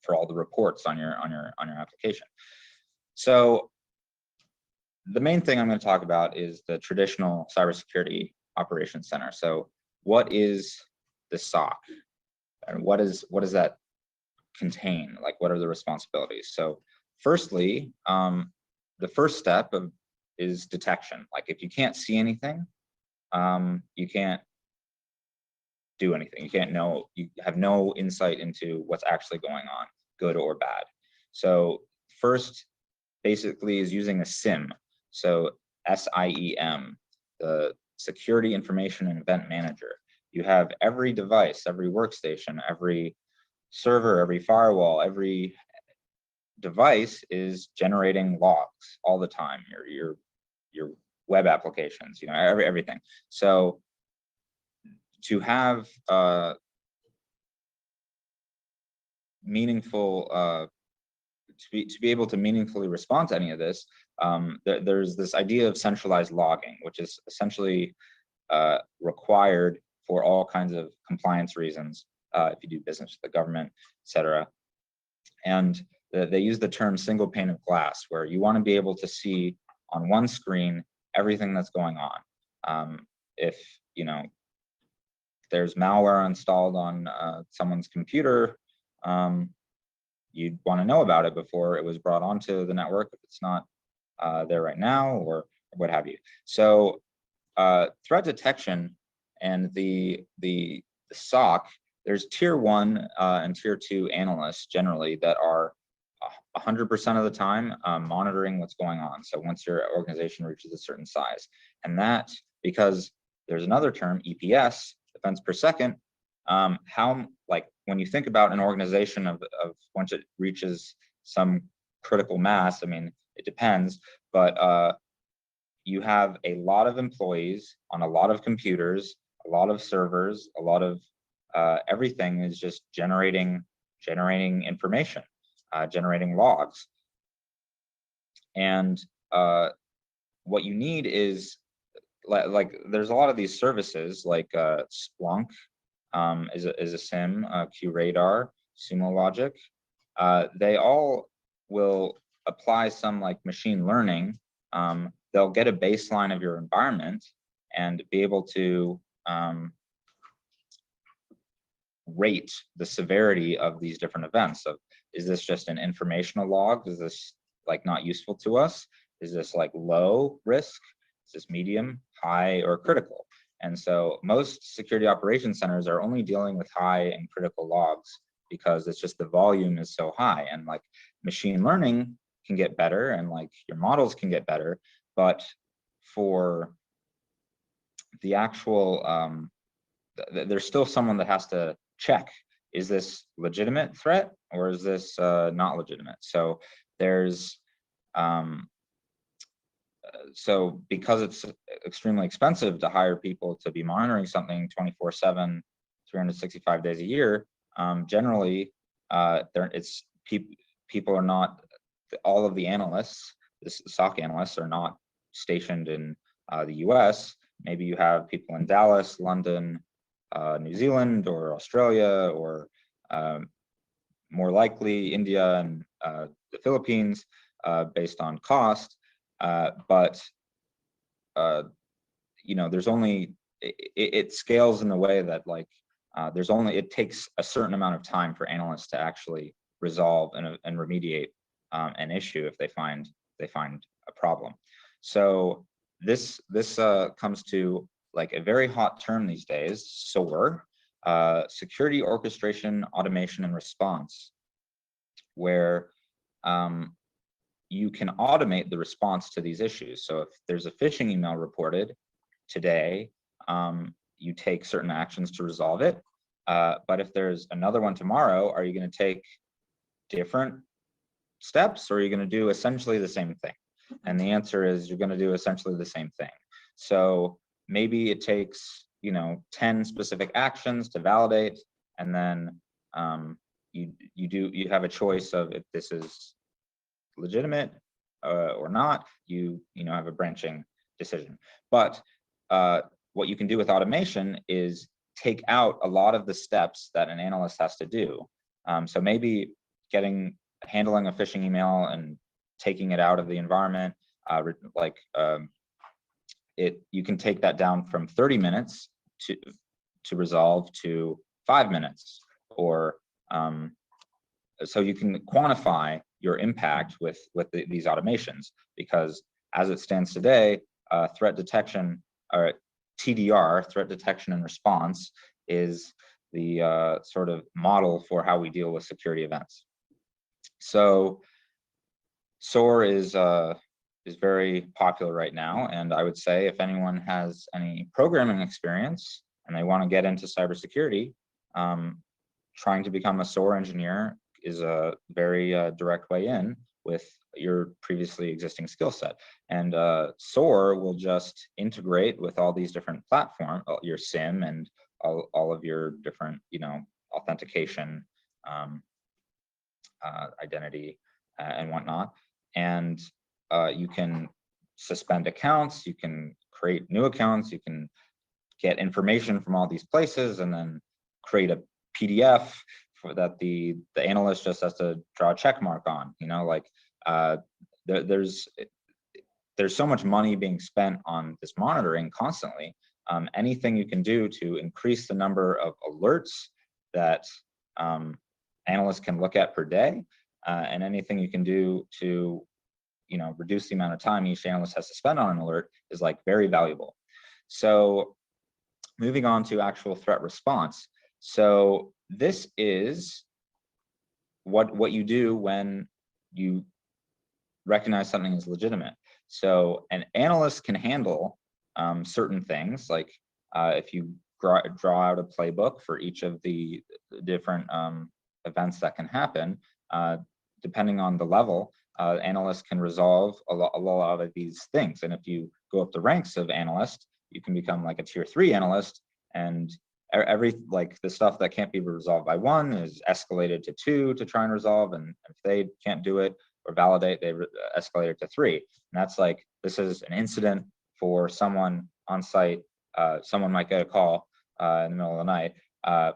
all the reports on your application. So the main thing I'm going to talk about is the traditional cybersecurity operations center. So what is the SOC, and what does that contain? Like, what are the responsibilities? So firstly, the first step is detection. Like, if you can't see anything, you can't do anything. You can't know, you have no insight into what's actually going on, good or bad. So first basically is using a SIEM. So SIEM, the Security Information and Event Manager. You have every device, every workstation, every server, every firewall, every device is generating logs all the time. Your web applications, everything. So to have meaningful to be able to meaningfully respond to any of this, there's this idea of centralized logging, which is essentially required for all kinds of compliance reasons, if you do business with the government, etc. And they use the term single pane of glass, where you want to be able to see on one screen everything that's going on. If there's malware installed on someone's computer, you'd want to know about it before it was brought onto the network, if it's not there right now, or what have you. So threat detection and the SOC, there's tier 1 and tier 2 analysts generally that are 100% of the time monitoring what's going on. So once your organization reaches a certain size, and that, because there's another term, EPS, events per second, how, like, when you think about an organization of once it reaches some critical mass, I mean, it depends, but you have a lot of employees on a lot of computers, a lot of servers, a lot of everything is just generating information, generating logs. And what you need is, like there's a lot of these services like Splunk is a SIM, QRadar, Sumo Logic. They all will apply some like machine learning. They'll get a baseline of your environment and be able to rate the severity of these different events. So is this just an informational log? Is this like not useful to us? Is this like low risk? Is this medium, high, or critical? And so most security operations centers are only dealing with high and critical logs because it's just the volume is so high. And like machine learning can get better and like your models can get better, but for the actual, there's still someone that has to check, is this legitimate threat or is this not legitimate? So there's, so because it's extremely expensive to hire people to be monitoring something 24/7, 365 days a year, generally, people are not, all of the analysts, the SOC analysts are not stationed in the US. Maybe you have people in Dallas, London, New Zealand, or Australia, or more likely India and the Philippines, based on cost. But there's only, it scales in a way that like it takes a certain amount of time for analysts to actually resolve and remediate an issue if they find a problem. So this comes to like a very hot term these days, SOAR, security orchestration, automation, and response, where you can automate the response to these issues. So if there's a phishing email reported today, you take certain actions to resolve it. But if there's another one tomorrow, are you going to take different steps, or are you going to do essentially the same thing? And the answer is you're going to do essentially the same thing. So maybe it takes 10 specific actions to validate, and then you have a choice of if this is legitimate or not. You have a branching decision. But what you can do with automation is take out a lot of the steps that an analyst has to do. So maybe handling a phishing email and taking it out of the environment, you can take that down from 30 minutes to resolve to 5 minutes, or so you can quantify your impact with these automations, because as it stands today, threat detection, or TDR, threat detection and response, is the sort of model for how we deal with security events. So SOAR is very popular right now, and I would say if anyone has any programming experience and they want to get into cybersecurity, trying to become a SOAR engineer is a very direct way in with your previously existing skill set. And SOAR will just integrate with all these different platforms, your SIM and all of your different, authentication, identity, and whatnot. And you can suspend accounts, you can create new accounts, you can get information from all these places, and then create a PDF for that the analyst just has to draw a check mark on. There's so much money being spent on this monitoring constantly. Anything you can do to increase the number of alerts that analysts can look at per day, and anything you can do to reduce the amount of time each analyst has to spend on an alert is like very valuable. So moving on to actual threat response. So this is what you do when you recognize something as legitimate. So an analyst can handle certain things, like if you draw out a playbook for each of the different events that can happen, depending on the level, analysts can resolve a lot of these things. And if you go up the ranks of analyst, you can become like a tier 3 analyst, and the stuff that can't be resolved by 1 is escalated to 2 to try and resolve, and if they can't do it or validate, they escalate it to 3. And that's like, this is an incident for someone on site. Someone might get a call in the middle of the night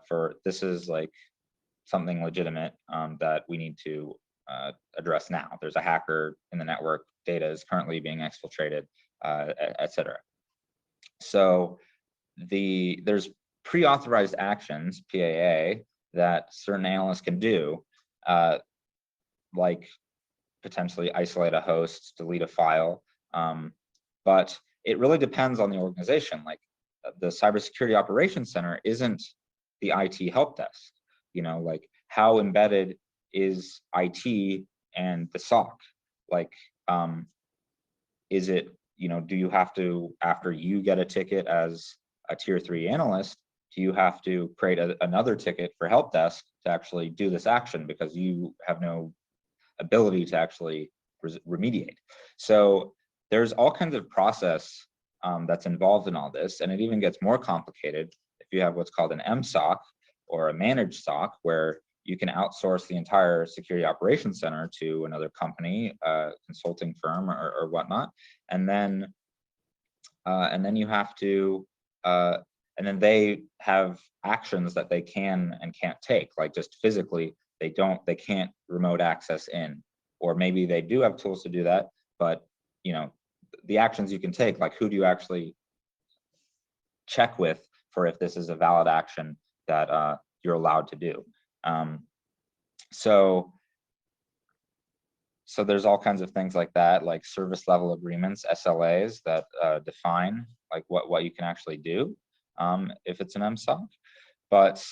for this is like something legitimate that we need to address now. There's a hacker in the network, data is currently being exfiltrated, etc. So there's pre-authorized actions, PAA, that certain analysts can do, like potentially isolate a host, delete a file, but it really depends on the organization. Like the Cybersecurity Operations Center isn't the IT help desk. Like how embedded is IT and the SOC? Like, is it, do you have to, after you get a ticket as a tier 3 analyst, do you have to create another ticket for help desk to actually do this action because you have no ability to actually remediate? So there's all kinds of process that's involved in all this, and it even gets more complicated if you have what's called an MSOC or a managed SOC, where you can outsource the entire security operations center to another company, consulting firm or whatnot, and then you have to, and then they have actions that they can and can't take, like just physically, they can't remote access in, or maybe they do have tools to do that, but the actions you can take, like who do you actually check with for if this is a valid action that you're allowed to do? So there's all kinds of things like that, like service level agreements, SLAs, that define like what you can actually do if it's an MSOC. But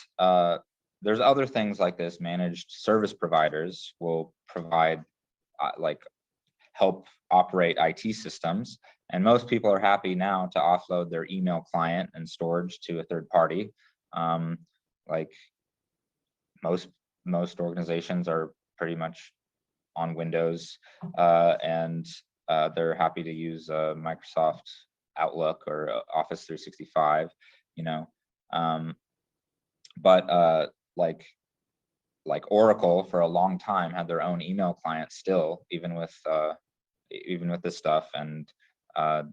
there's other things like this. Managed service providers will provide help operate IT systems, and most people are happy now to offload their email client and storage to a third party. Like most organizations are pretty much on Windows, and they're happy to use Microsoft Outlook or Office 365, but like Oracle for a long time had their own email client still, even with this stuff, and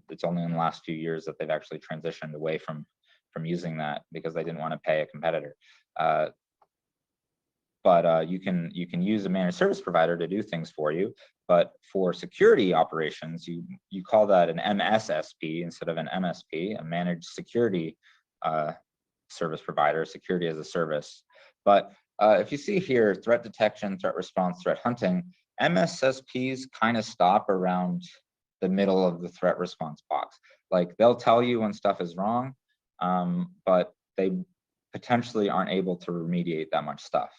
it's only in the last few years that they've actually transitioned away from using that because they didn't want to pay a competitor. But you can use a managed service provider to do things for you. But for security operations, you call that an MSSP instead of an MSP, a managed security service provider, security as a service. But if you see here, threat detection, threat response, threat hunting, MSSPs kind of stop around the middle of the threat response box. Like they'll tell you when stuff is wrong, but they potentially aren't able to remediate that much stuff.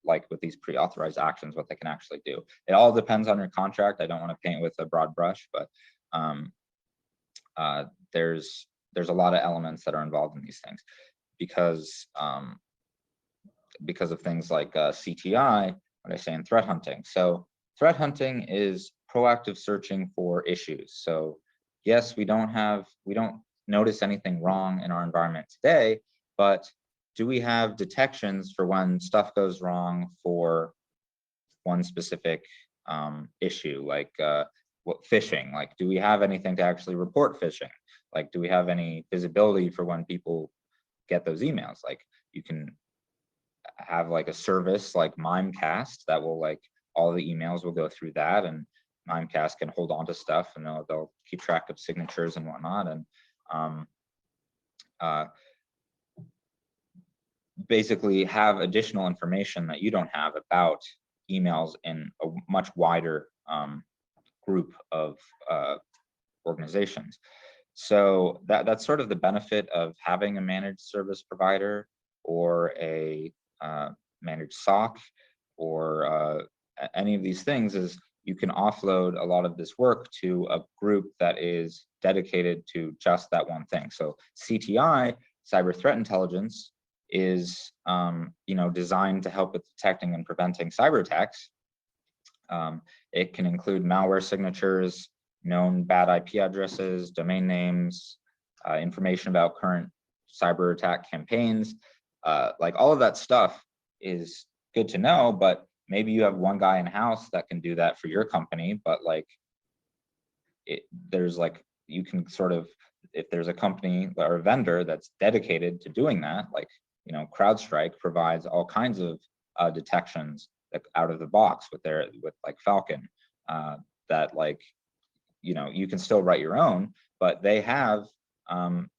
Like with these pre-authorized actions, what they can actually do. It all depends on your contract. I don't want to paint with a broad brush, but there's a lot of elements that are involved in these things because of things like CTI, what I say in threat hunting. So threat hunting is proactive searching for issues. So yes, we don't notice anything wrong in our environment today, but do we have detections for when stuff goes wrong for one specific issue, like what phishing? Like, do we have anything to actually report phishing? Like, do we have any visibility for when people get those emails? Like, you can have like a service like Mimecast that will like all the emails will go through that, and Mimecast can hold on to stuff and they'll keep track of signatures and whatnot, and basically have additional information that you don't have about emails in a much wider group of organizations. So that's sort of the benefit of having a managed service provider or a managed SOC or any of these things, is you can offload a lot of this work to a group that is dedicated to just that one thing. So CTI, cyber threat intelligence, is designed to help with detecting and preventing cyber attacks. It can include malware signatures, known bad IP addresses, domain names, information about current cyber attack campaigns. Like all of that stuff is good to know, but maybe you have one guy in house that can do that for your company, but like there's like, you can sort of, if there's a company or a vendor that's dedicated to doing that, like, CrowdStrike provides all kinds of detections out of the box with like Falcon, that like, you can still write your own, but they have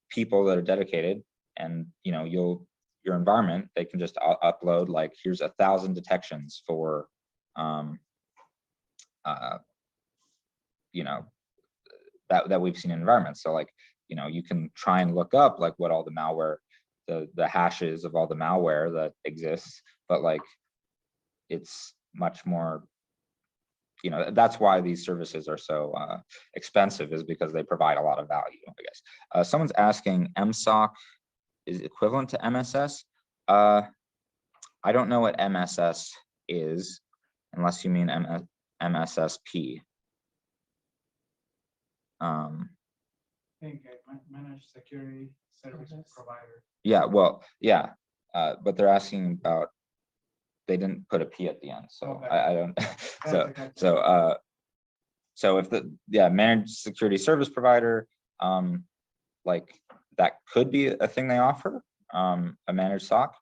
people that are dedicated, and your environment, they can just upload like, here's 1,000 detections for that we've seen in environments. So like, you can try and look up like what all the malware, the hashes of all the malware that exists, but like it's much more, that's why these services are so expensive, is because they provide a lot of value, I guess. Someone's asking, MSOC is equivalent to MSS. I don't know what MSS is, unless you mean MSSP. I think managed security service provider. Yeah, well, yeah, but they're asking about, they didn't put a P at the end, so okay. I don't. So if managed security service provider, like that could be a thing they offer, a managed SOC.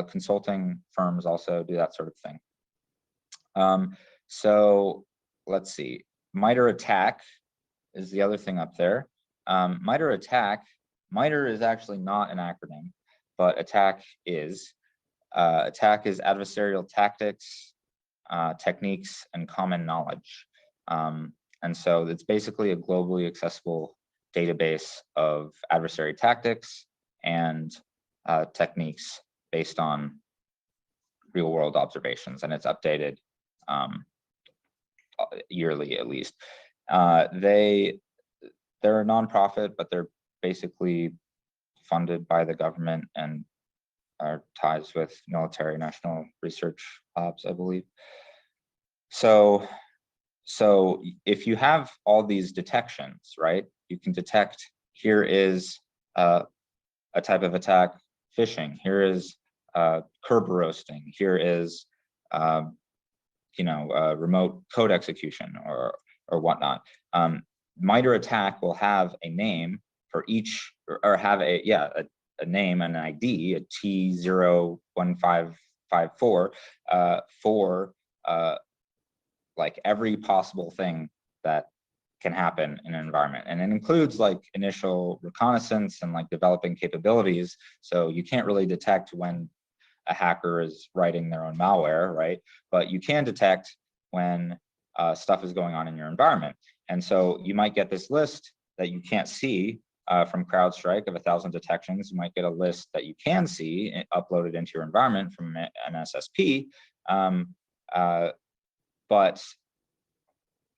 Consulting firms also do that sort of thing. So let's see, MITRE ATT&CK is the other thing up there. MITRE ATT&CK, MITRE is actually not an acronym, but ATT&CK is. ATT&CK is adversarial tactics, techniques, and common knowledge. And so it's basically a globally accessible database of adversary tactics and techniques based on real world observations, and it's updated yearly at least. They're a nonprofit, but they're basically funded by the government and are ties with military national research labs, I believe. So if you have all these detections, right, you can detect, here is a type of attack, phishing, here is curb roasting, here is remote code execution or whatnot. MITRE ATT&CK will have a name for each, or have a name and an ID, a T01554 for like every possible thing that can happen in an environment. And it includes like initial reconnaissance and like developing capabilities. So you can't really detect when a hacker is writing their own malware, right? But you can detect when stuff is going on in your environment. And so you might get this list that you can't see from CrowdStrike of 1,000 detections. You might get a list that you can see uploaded into your environment from an SSP. But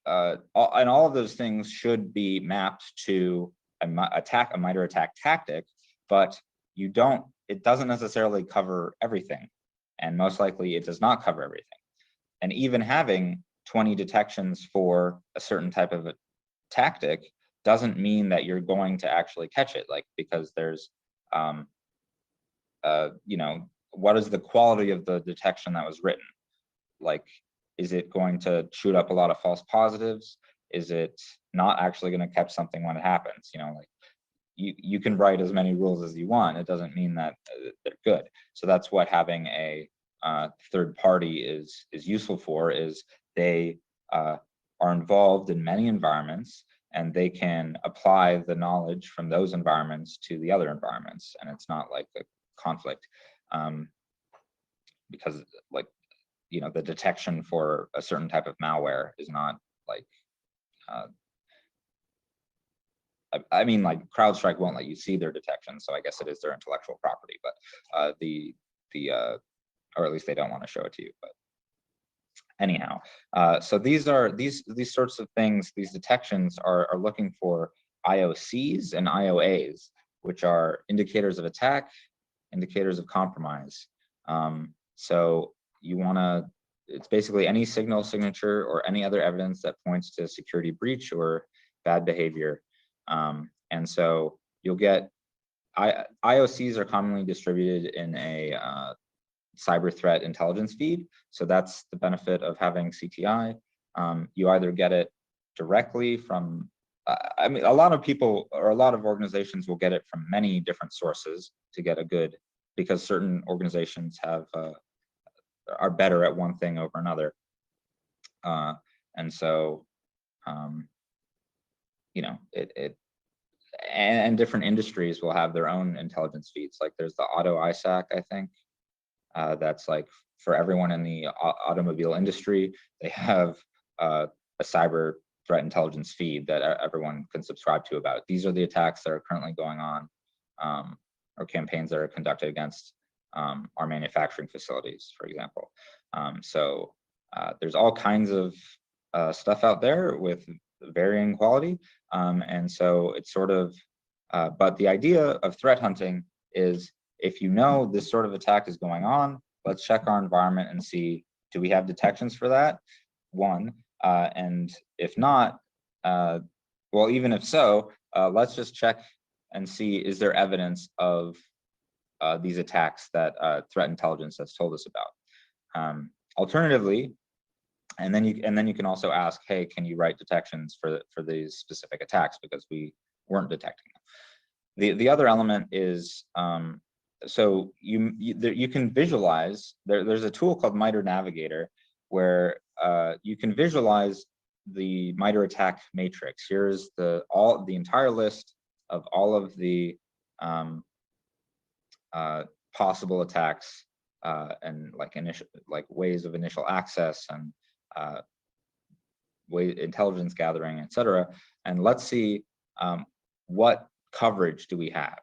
all of those things should be mapped to a MITRE ATT&CK tactic, but it doesn't necessarily cover everything. And most likely it does not cover everything. And even having 20 detections for a certain type of a tactic doesn't mean that you're going to actually catch it, like, because there's, you know, what is the quality of the detection that was written? Like, is it going to shoot up a lot of false positives? Is it not actually going to catch something when it happens? You know, like, you can write as many rules as you want. It doesn't mean that they're good. So that's what having a third party is useful for, is they are involved in many environments, and they can apply the knowledge from those environments to the other environments, and it's not like a conflict, because, like, you know, the detection for a certain type of malware is not like, I mean, like, CrowdStrike won't let you see their detection, so I guess it is their intellectual property, but or at least they don't want to show it to you. But anyhow, so these sorts of things, these detections are looking for IOCs and IOAs, which are indicators of attack, indicators of compromise. So you want to, it's basically any signal, signature, or any other evidence that points to security breach or bad behavior. And so you'll get, IOCs are commonly distributed in a cyber threat intelligence feed. So that's the benefit of having CTI. You either get it directly from, I mean, a lot of people or a lot of organizations will get it from many different sources to get a good, because certain organizations have are better at one thing over another. And so, you know, and different industries will have their own intelligence feeds. Like, there's the Auto ISAC, I think, that's like for everyone in the automobile industry. They have a cyber threat intelligence feed that everyone can subscribe to about. These are the attacks that are currently going on, or campaigns that are conducted against our manufacturing facilities, for example. So there's all kinds of stuff out there with varying quality. And so it's sort of, but the idea of threat hunting is, if you know this sort of attack is going on, let's check our environment and see, do we have detections for that? One, and if not, well, even if so, let's just check and see, is there evidence of these attacks that threat intelligence has told us about? Alternatively, and then you can also ask, hey, can you write detections for these specific attacks, because we weren't detecting them. The other element is, so you can visualize, there's a tool called MITRE Navigator, where you can visualize the MITRE ATT&CK matrix. Here's the entire list of all of the possible attacks, and like ways of initial access, and intelligence gathering, etc. And let's see, what coverage do we have?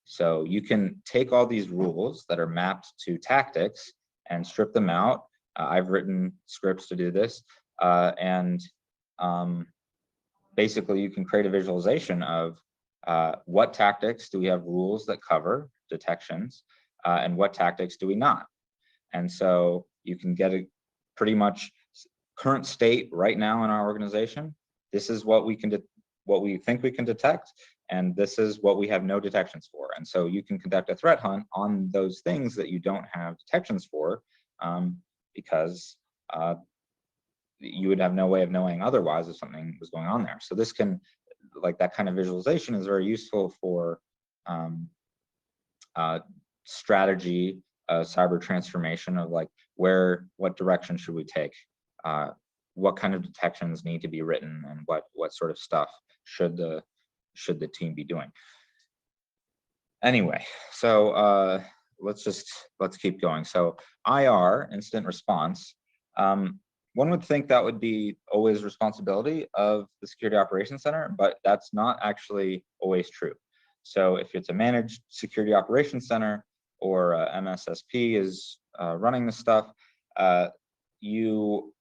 So you can take all these rules that are mapped to tactics and strip them out. I've written scripts to do this, and basically you can create a visualization of what tactics do we have rules that cover detections, and what tactics do we not. And so you can get a pretty much current state right now in our organization. This is what we can what we think we can detect, and this is what we have no detections for. And so you can conduct a threat hunt on those things that you don't have detections for, because you would have no way of knowing otherwise if something was going on there. So this can, like, that kind of visualization is very useful for strategy, cyber transformation of, like, what direction should we take? What kind of detections need to be written, and what sort of stuff should the team be doing? Anyway, so let's keep going. So IR, incident response. One would think that would be always responsibility of the Security Operations Center, but that's not actually always true. So if it's a managed Security Operations Center or MSSP is running the stuff, you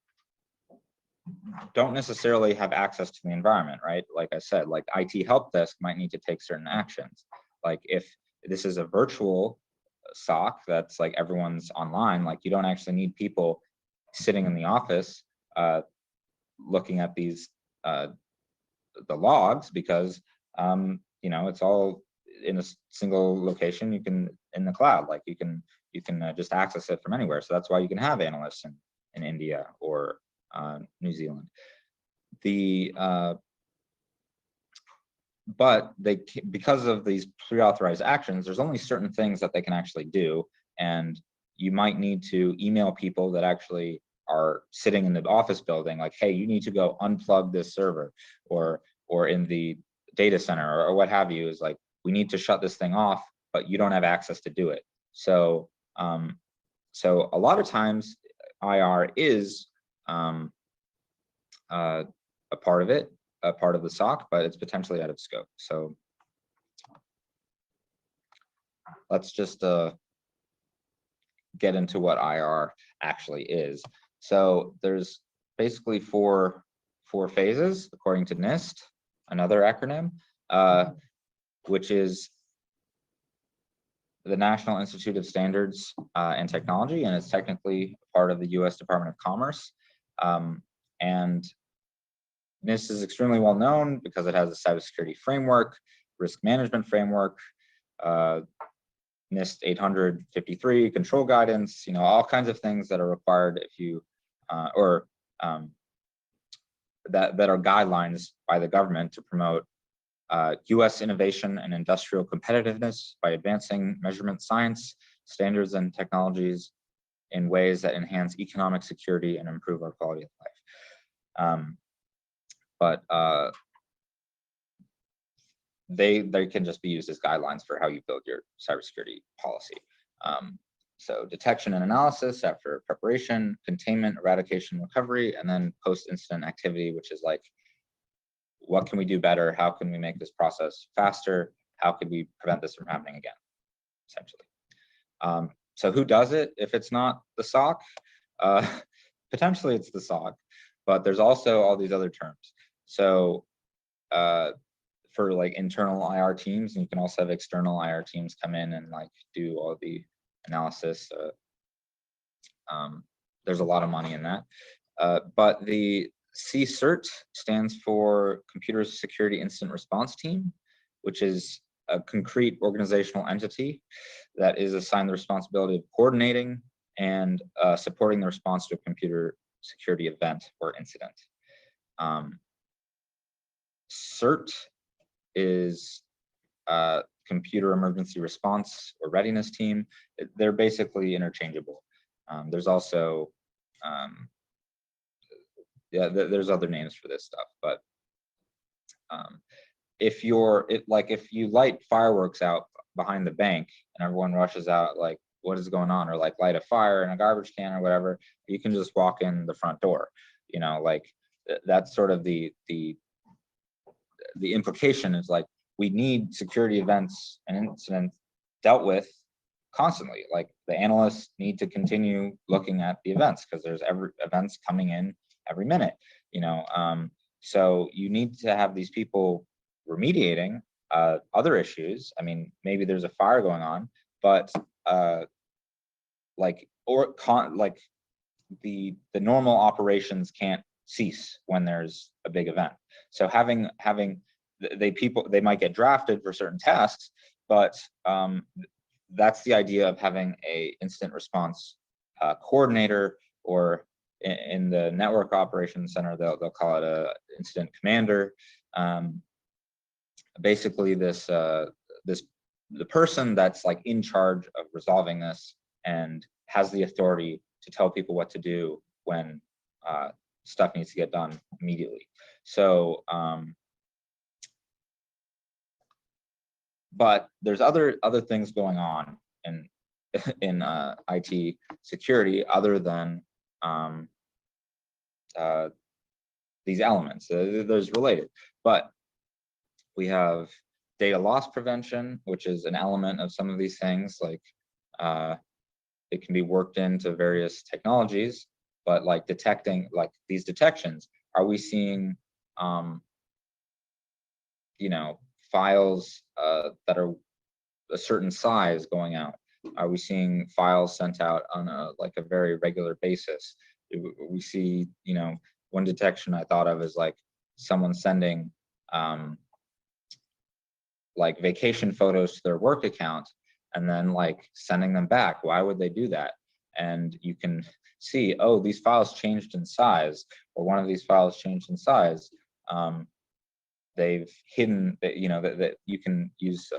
don't necessarily have access to the environment, right? Like I said, like IT help desk might need to take certain actions. Like if this is a virtual SOC that's like everyone's online, like you don't actually need people sitting in the office looking at these the logs, because it's all in a single location. You can in the cloud, like you can just access it from anywhere. So that's why you can have analysts in India or New Zealand. But because of these pre-authorized actions, there's only certain things that they can actually do, and you might need to email people that actually are sitting in the office building, like, hey, you need to go unplug this server, or in the data center, or what have you, is like, we need to shut this thing off, but you don't have access to do it. So so a lot of times IR is a part of it, a part of the SOC, but it's potentially out of scope. So let's just get into what IR actually is. So there's basically four phases according to NIST, another acronym, which is the National Institute of Standards and Technology, and it's technically part of the U.S. Department of Commerce. And NIST is extremely well known because it has a cybersecurity framework, risk management framework, NIST 853 control guidance, all kinds of things that are required if you, that are guidelines by the government to promote U.S. innovation and industrial competitiveness by advancing measurement science, standards, and technologies in ways that enhance economic security and improve our quality of life. But they can just be used as guidelines for how you build your cybersecurity policy. So detection and analysis after preparation, containment, eradication, recovery, and then post-incident activity, which is like, what can we do better? How can we make this process faster? How could we prevent this from happening again, essentially? So who does it if it's not the SOC? Potentially it's the SOC, but there's also all these other terms. So for like internal IR teams, and you can also have external IR teams come in and like do all the analysis. There's a lot of money in that. But the CSIRT stands for Computer Security Incident Response Team, which is a concrete organizational entity that is assigned the responsibility of coordinating and supporting the response to a computer security event or incident. CERT is Computer Emergency Response or Readiness Team. They're basically interchangeable. There's also, there's other names for this stuff, but if you light fireworks out behind the bank and everyone rushes out, like, what is going on? Or like light a fire in a garbage can or whatever, you can just walk in the front door. Like that's sort of the implication is like, we need security events and incidents dealt with constantly. Like the analysts need to continue looking at the events because there's events coming in every minute, so you need to have these people remediating other issues. I mean, maybe there's a fire going on, but the normal operations can't cease when there's a big event. So having they might get drafted for certain tasks, but that's the idea of having a incident response coordinator, or in the network operations center, they'll call it a incident commander. Basically, the person that's like in charge of resolving this and has the authority to tell people what to do when stuff needs to get done immediately. So, but there's other things going on in IT security other than these elements. There's related, but we have data loss prevention, which is an element of some of these things. Like it can be worked into various technologies, but like detecting, like these detections, are we seeing you know, files that are a certain size going out? Are we seeing files sent out on a very regular basis? We see, you know, one detection I thought of is like someone sending like vacation photos to their work account and then like sending them back. Why would they do that? And you can see, oh, these files changed in size, or one of these files changed in size. They've hidden that, you know, that you can use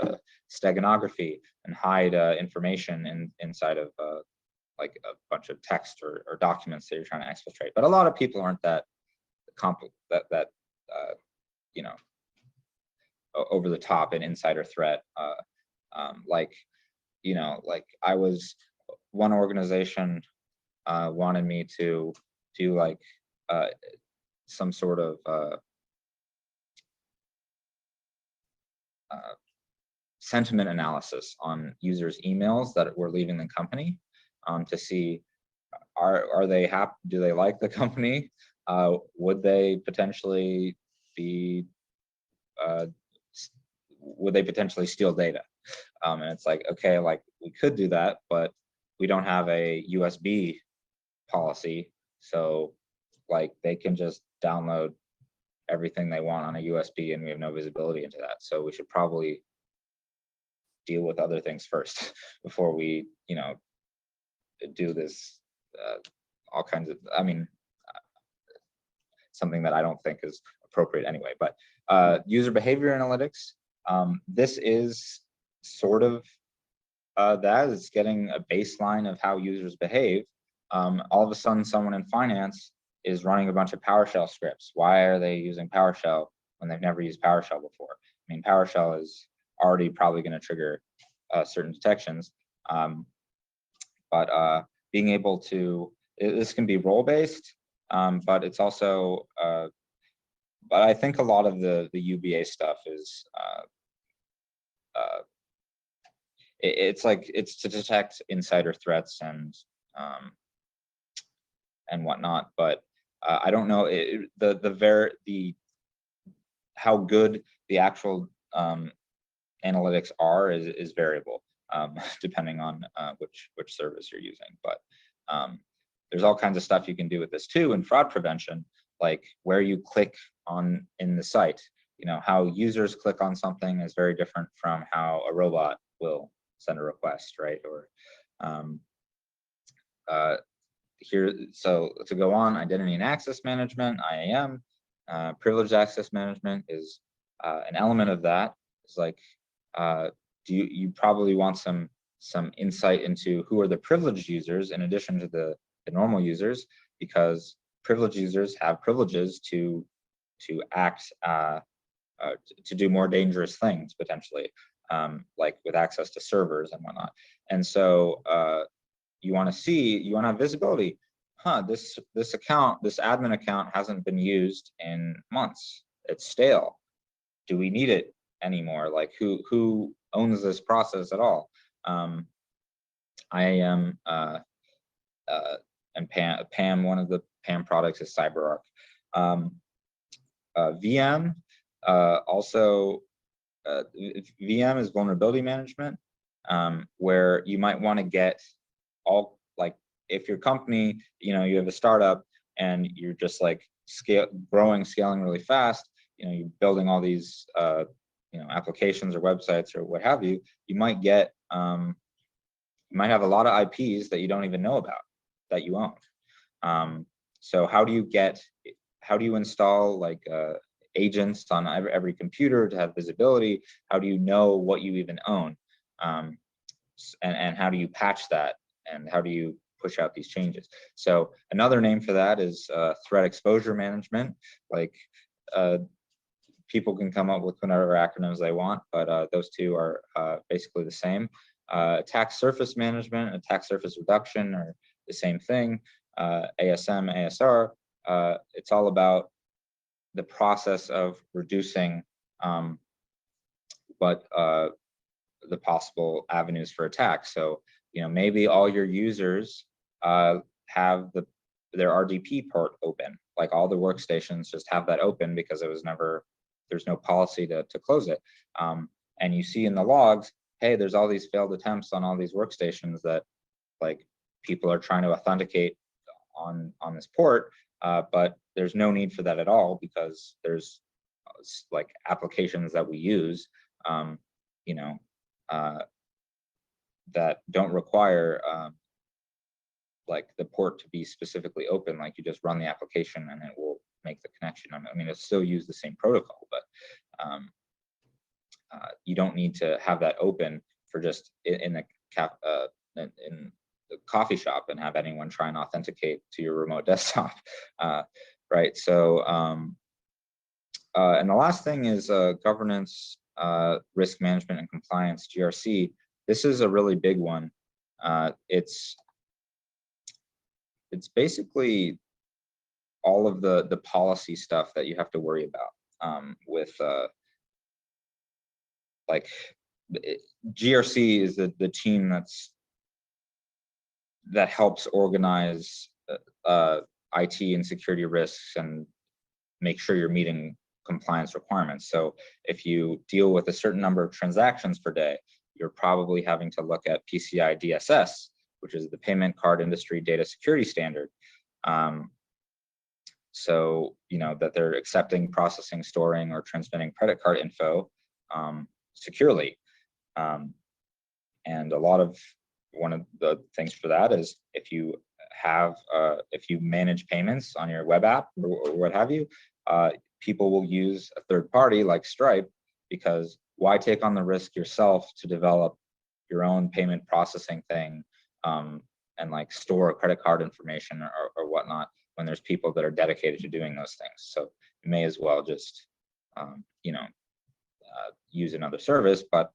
steganography and hide information inside of like a bunch of text or documents that you're trying to exfiltrate. But a lot of people aren't that you know, over the top and insider threat. Like, you know, like one organization wanted me to do like some sort of sentiment analysis on users' emails that were leaving the company, to see are they happy, do they like the company, would they potentially be would they potentially steal data? And it's like, okay, like we could do that, but we don't have a USB policy, so like they can just download everything they want on a USB, and we have no visibility into that. So we should probably deal with other things first before we, you know, do this all kinds of, I mean, something that I don't think is appropriate anyway. But user behavior analytics, this is sort of that. It's getting a baseline of how users behave. All of a sudden, someone in finance is running a bunch of PowerShell scripts. Why are they using PowerShell when they've never used PowerShell before? I mean, PowerShell is already probably going to trigger certain detections, but being able to, this can be role-based, but it's also, but I think a lot of the UBA stuff is, it's like, it's to detect insider threats and whatnot, but I don't know how good the actual analytics are is variable, depending on which service you're using. But there's all kinds of stuff you can do with this too in fraud prevention, like where you click on in the site. You know, how users click on something is very different from how a robot will send a request, right? Or here, so to go on, identity and access management, IAM, privileged access management is an element of that. It's like, you probably want some insight into who are the privileged users in addition to the normal users, because privileged users have privileges to act, to do more dangerous things potentially, like with access to servers and whatnot. And so you want to have visibility. This account, this admin account hasn't been used in months. It's stale. Do we need it anymore? Like who owns this process at all? IAM and PAM, one of the PAM products is CyberArk. VM, also VM is vulnerability management, where you might want to get all, like if your company, you know, you have a startup and you're just like scaling really fast, you know, you're building all these you know, applications or websites or what have you, you might get you might have a lot of IPs that you don't even know about that you own. So how do you install like agents on every computer to have visibility? How do you know what you even own? And how do you patch that? And how do you push out these changes? So another name for that is threat exposure management. Like people can come up with whatever acronyms they want, but those two are basically the same. Attack surface management, attack surface reduction are the same thing. ASM, ASR, it's all about the process of reducing what the possible avenues for attack. So, maybe all your users have their RDP port open, like all the workstations just have that open because there's no policy to close it. And you see in the logs, hey, there's all these failed attempts on all these workstations that like people are trying to authenticate on this port, but there's no need for that at all because there's like applications that we use, that don't require like the port to be specifically open. Like you just run the application and it will make the connection. I mean, it'll still use the same protocol, but you don't need to have that open for just in the coffee shop and have anyone try and authenticate to your remote desktop, right? So, and the last thing is governance, risk management and compliance, GRC. This is a really big one. It's basically all of the policy stuff that you have to worry about with like GRC is the team that helps organize IT and security risks and make sure you're meeting compliance requirements. So if you deal with a certain number of transactions per day, you're probably having to look at PCI DSS, which is the Payment Card Industry Data Security Standard. So, that they're accepting, processing, storing, or transmitting credit card info securely. And one of the things for that is if you manage payments on your web app or what have you, people will use a third party like Stripe, because why take on the risk yourself to develop your own payment processing thing and like store credit card information or whatnot when there's people that are dedicated to doing those things. So you may as well just use another service, but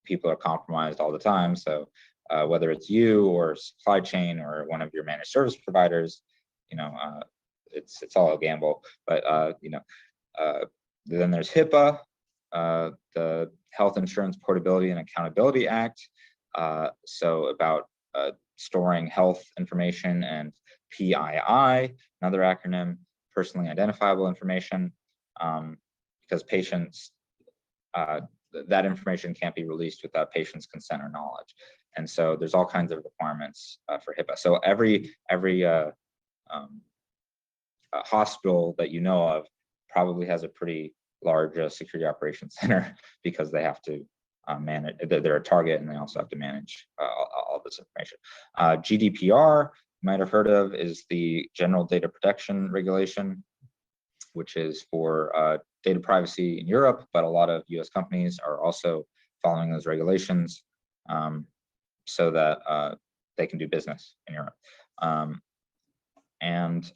people are compromised all the time. So whether it's you or supply chain or one of your managed service providers, it's all a gamble. But then there's HIPAA, the Health Insurance Portability and Accountability Act. So about storing health information, and PII, another acronym, personally identifiable information, because patients, that information can't be released without patients' consent or knowledge. And so there's all kinds of requirements for HIPAA. So every hospital that you know of probably has a pretty large security operations center because they have to manage, they're a target and they also have to manage all this information. GDPR, you might have heard of, is the General Data Protection Regulation, which is for data privacy in Europe, but a lot of US companies are also following those regulations so that they can do business in Europe. And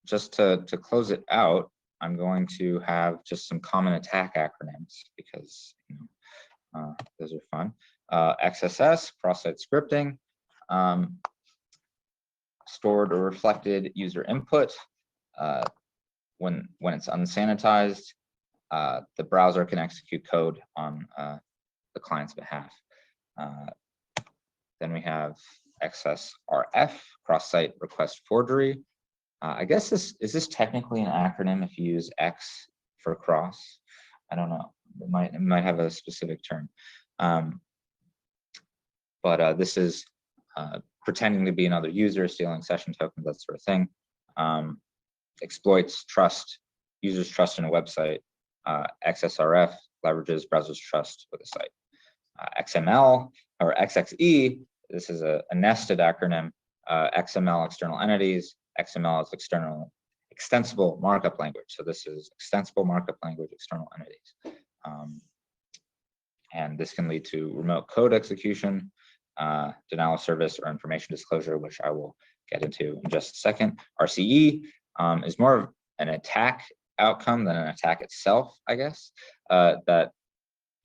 just to close it out, I'm going to have just some common attack acronyms because those are fun. XSS, cross-site scripting, stored or reflected user input. When it's unsanitized, the browser can execute code on the client's behalf. Then we have XSRF, cross-site request forgery. I guess is this technically an acronym if you use X for cross? I don't know. It might have a specific term. But this is pretending to be another user, stealing session tokens, that sort of thing. Exploits users' trust in a website. XSRF leverages browsers' trust with a site. XML or XXE, this is a nested acronym. XML, external entities. XML is extensible markup language. So this is extensible markup language, external entities. And this can lead to remote code execution, denial of service, or information disclosure, which I will get into in just a second. RCE is more of an attack outcome than an attack itself, I guess, that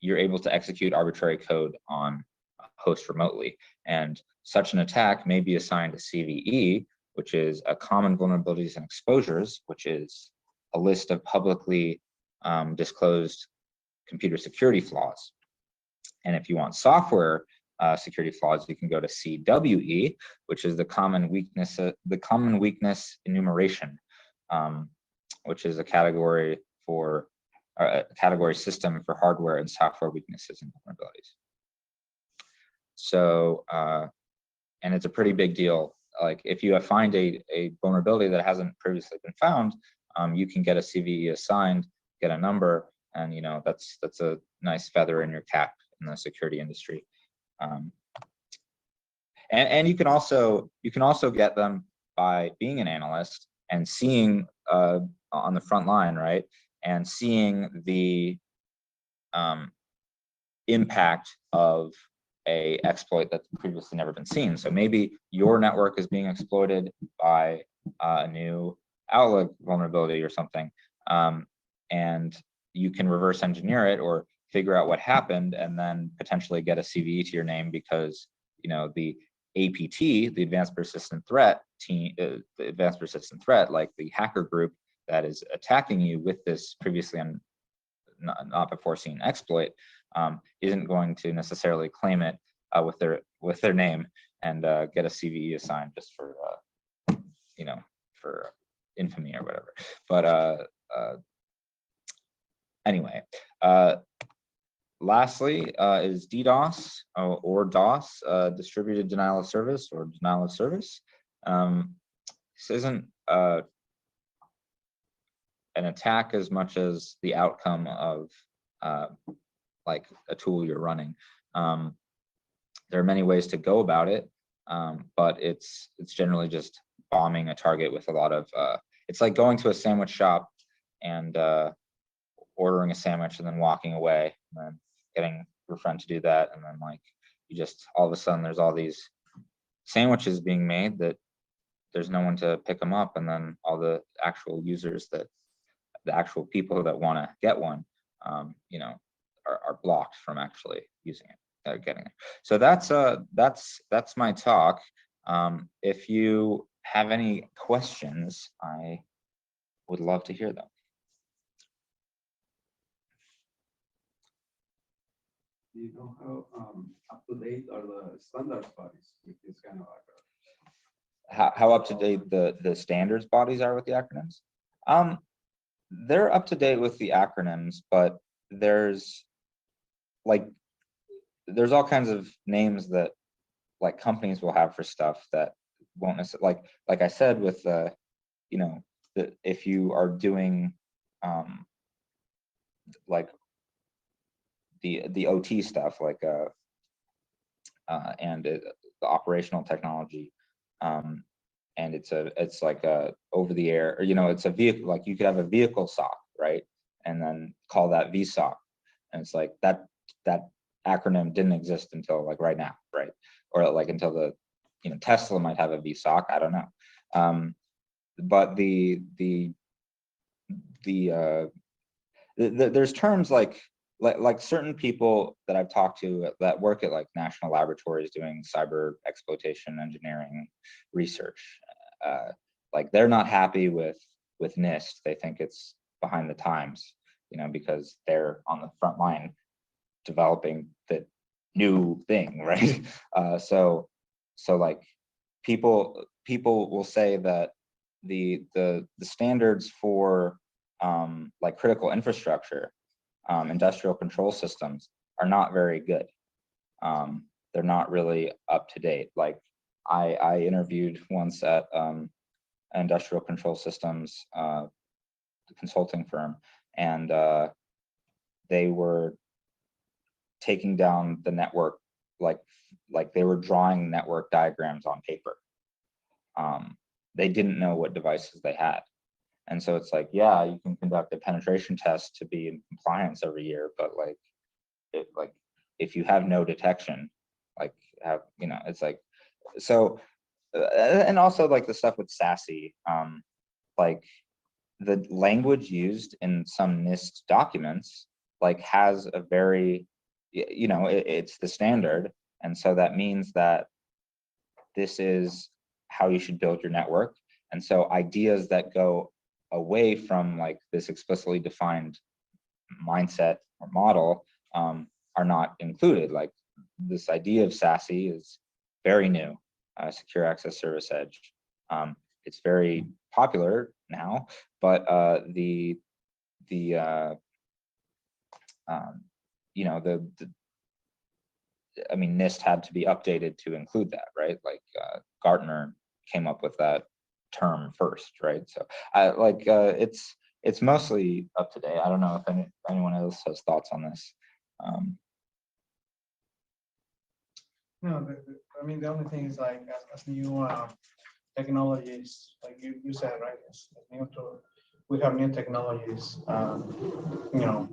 you're able to execute arbitrary code on a host remotely. And such an attack may be assigned to CVE, which is a common vulnerabilities and exposures, which is a list of publicly disclosed computer security flaws. And if you want software security flaws, you can go to CWE, which is the common weakness enumeration, which is a category for a category system for hardware and software weaknesses and vulnerabilities. So, and it's a pretty big deal. Like if you find a vulnerability that hasn't previously been found, you can get a CVE assigned, get a number, and you know that's a nice feather in your cap in the security industry. And you can also get them by being an analyst and seeing on the front line, right, and seeing the impact of a exploit that's previously never been seen. So maybe your network is being exploited by a new Outlook vulnerability or something, and you can reverse engineer it or figure out what happened and then potentially get a CVE to your name because you know the APT, the Advanced Persistent Threat team, the Advanced Persistent Threat, like the hacker group that is attacking you with this previously not before seen exploit, isn't going to necessarily claim it with their name and get a CVE assigned just for you know, for infamy or whatever. But anyway, lastly is DDoS or DOS, distributed denial of service or denial of service. This isn't an attack as much as the outcome of like a tool you're running. There are many ways to go about it, but it's generally just bombing a target with a lot of, it's like going to a sandwich shop and ordering a sandwich and then walking away and then getting your friend to do that. And then like, you just, all of a sudden there's all these sandwiches being made that there's no one to pick them up. And then all the actual users the actual people that want to get one, you know, are blocked from actually using it, getting it. So that's my talk. If you have any questions, I would love to hear them. Do you know how up to date are the standards bodies with this kind of acronym? How up to date the standards bodies are with the acronyms? They're up to date with the acronyms, but there's all kinds of names that like companies will have for stuff that won't necessarily, like I said with you know, if you are doing like the OT stuff, like and the operational technology, and it's like a over the air, or you know, it's a vehicle, like you could have a vehicle SOC, right, and then call that VSOC, and it's like that acronym didn't exist until like right now, right, or like until the, you know, Tesla might have a VSOC, I don't know, but there's terms like certain people that I've talked to that work at like national laboratories doing cyber exploitation engineering research, like they're not happy with NIST. They think it's behind the times, you know, because they're on the front line developing the new thing, right? So like people will say that the standards for like critical infrastructure, industrial control systems are not very good. They're not really up to date. Like I interviewed once at an industrial control systems consulting firm, and they were taking down the network like they were drawing network diagrams on paper. They didn't know what devices they had. And so it's like, yeah, you can conduct a penetration test to be in compliance every year, but like if you have no detection, like you know, it's like, so, and also like the stuff with SASE, like the language used in some NIST documents like has a very, you know, it's the standard. And so that means that this is how you should build your network. And so ideas that go away from like this explicitly defined mindset or model are not included. Like this idea of SASE is very new, Secure Access Service Edge. It's very popular now, but you know, I mean, NIST had to be updated to include that, right? Like Gartner came up with that term first, right? So it's mostly up to date. I don't know if anyone else has thoughts on this. No, I mean, the only thing is like as new technologies, like you said, right? It's new to, we have new technologies, you know,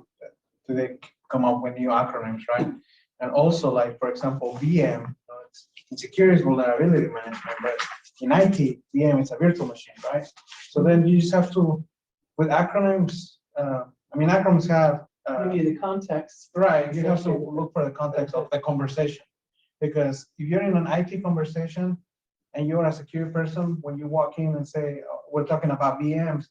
they come up with new acronyms, right? And also, like for example, VM, it's in security vulnerability management, but in IT, VM is a virtual machine, right? So then you just have to, with acronyms, I mean, acronyms have Give you the context. right. You have to look for the context of the conversation, because if you're in an IT conversation and you're a security person, when you walk in and say, oh, we're talking about VMs,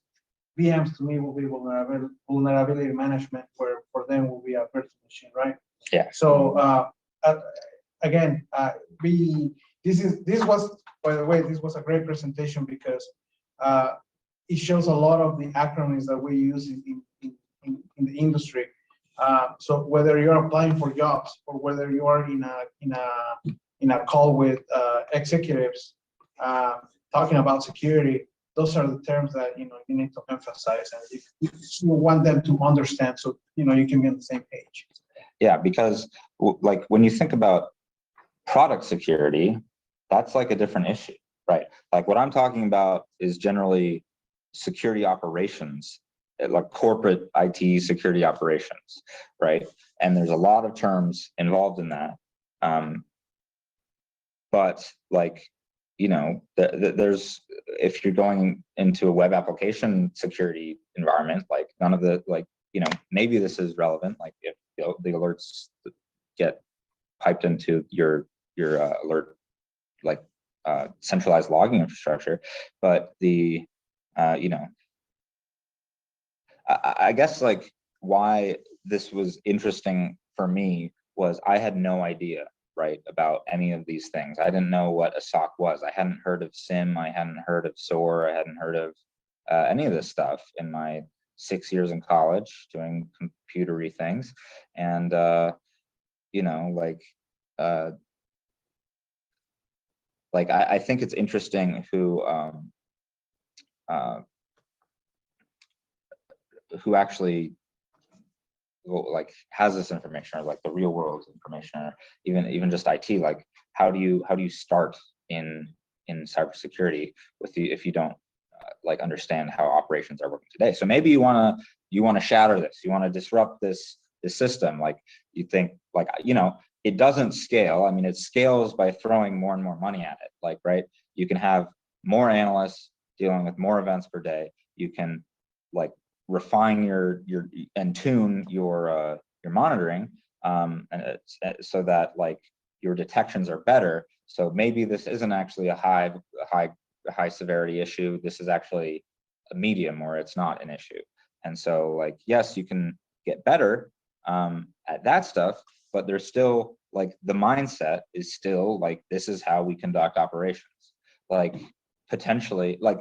VMs to me will be vulnerability management, where for them will be a virtual machine, right? Yeah. So again, this was, by the way, this was a great presentation because it shows a lot of the acronyms that we use in the industry. So whether you're applying for jobs or whether you are in a call with executives talking about security, those are the terms that you need to emphasize, and you want them to understand, so you can be on the same page. Yeah, because like when you think about product security, that's like a different issue, right? Like what I'm talking about is generally security operations, like corporate IT security operations, right? And there's a lot of terms involved in that. But like, there's, if you're going into a web application security environment, like none of the, like, maybe this is relevant, like if the alerts get piped into your alert, like centralized logging infrastructure, but the, I guess like why this was interesting for me was I had no idea, right, about any of these things. I didn't know what a SOC was. I hadn't heard of SIM. I hadn't heard of SOAR. I hadn't heard of any of this stuff in my 6 years in college doing computery things. And, I think it's interesting who actually like has this information, or like the real world information, or even just IT. Like how do you start in cybersecurity if you don't like understand how operations are working today? So maybe you want to shatter this, you want to disrupt this system. Like you think like, it doesn't scale. I mean, it scales by throwing more and more money at it. Like, right, you can have more analysts dealing with more events per day. You can like refine your and tune your monitoring, and so that like your detections are better. So maybe this isn't actually a high severity issue. This is actually a medium, or it's not an issue. And so like, yes, you can get better at that stuff, but there's still like the mindset is still like, this is how we conduct operations. Like potentially, I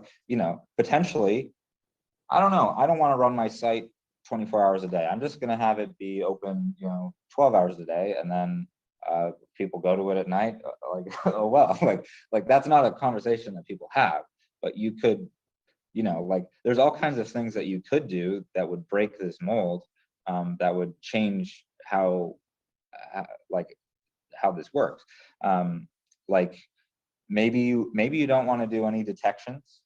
don't know. I don't want to run my site 24 hours a day. I'm just going to have it be open, 12 hours a day. And then people go to it at night. Like, oh, well, like that's not a conversation that people have, but you could, like there's all kinds of things that you could do that would break this mold, that would change how this works. Like maybe you don't want to do any detections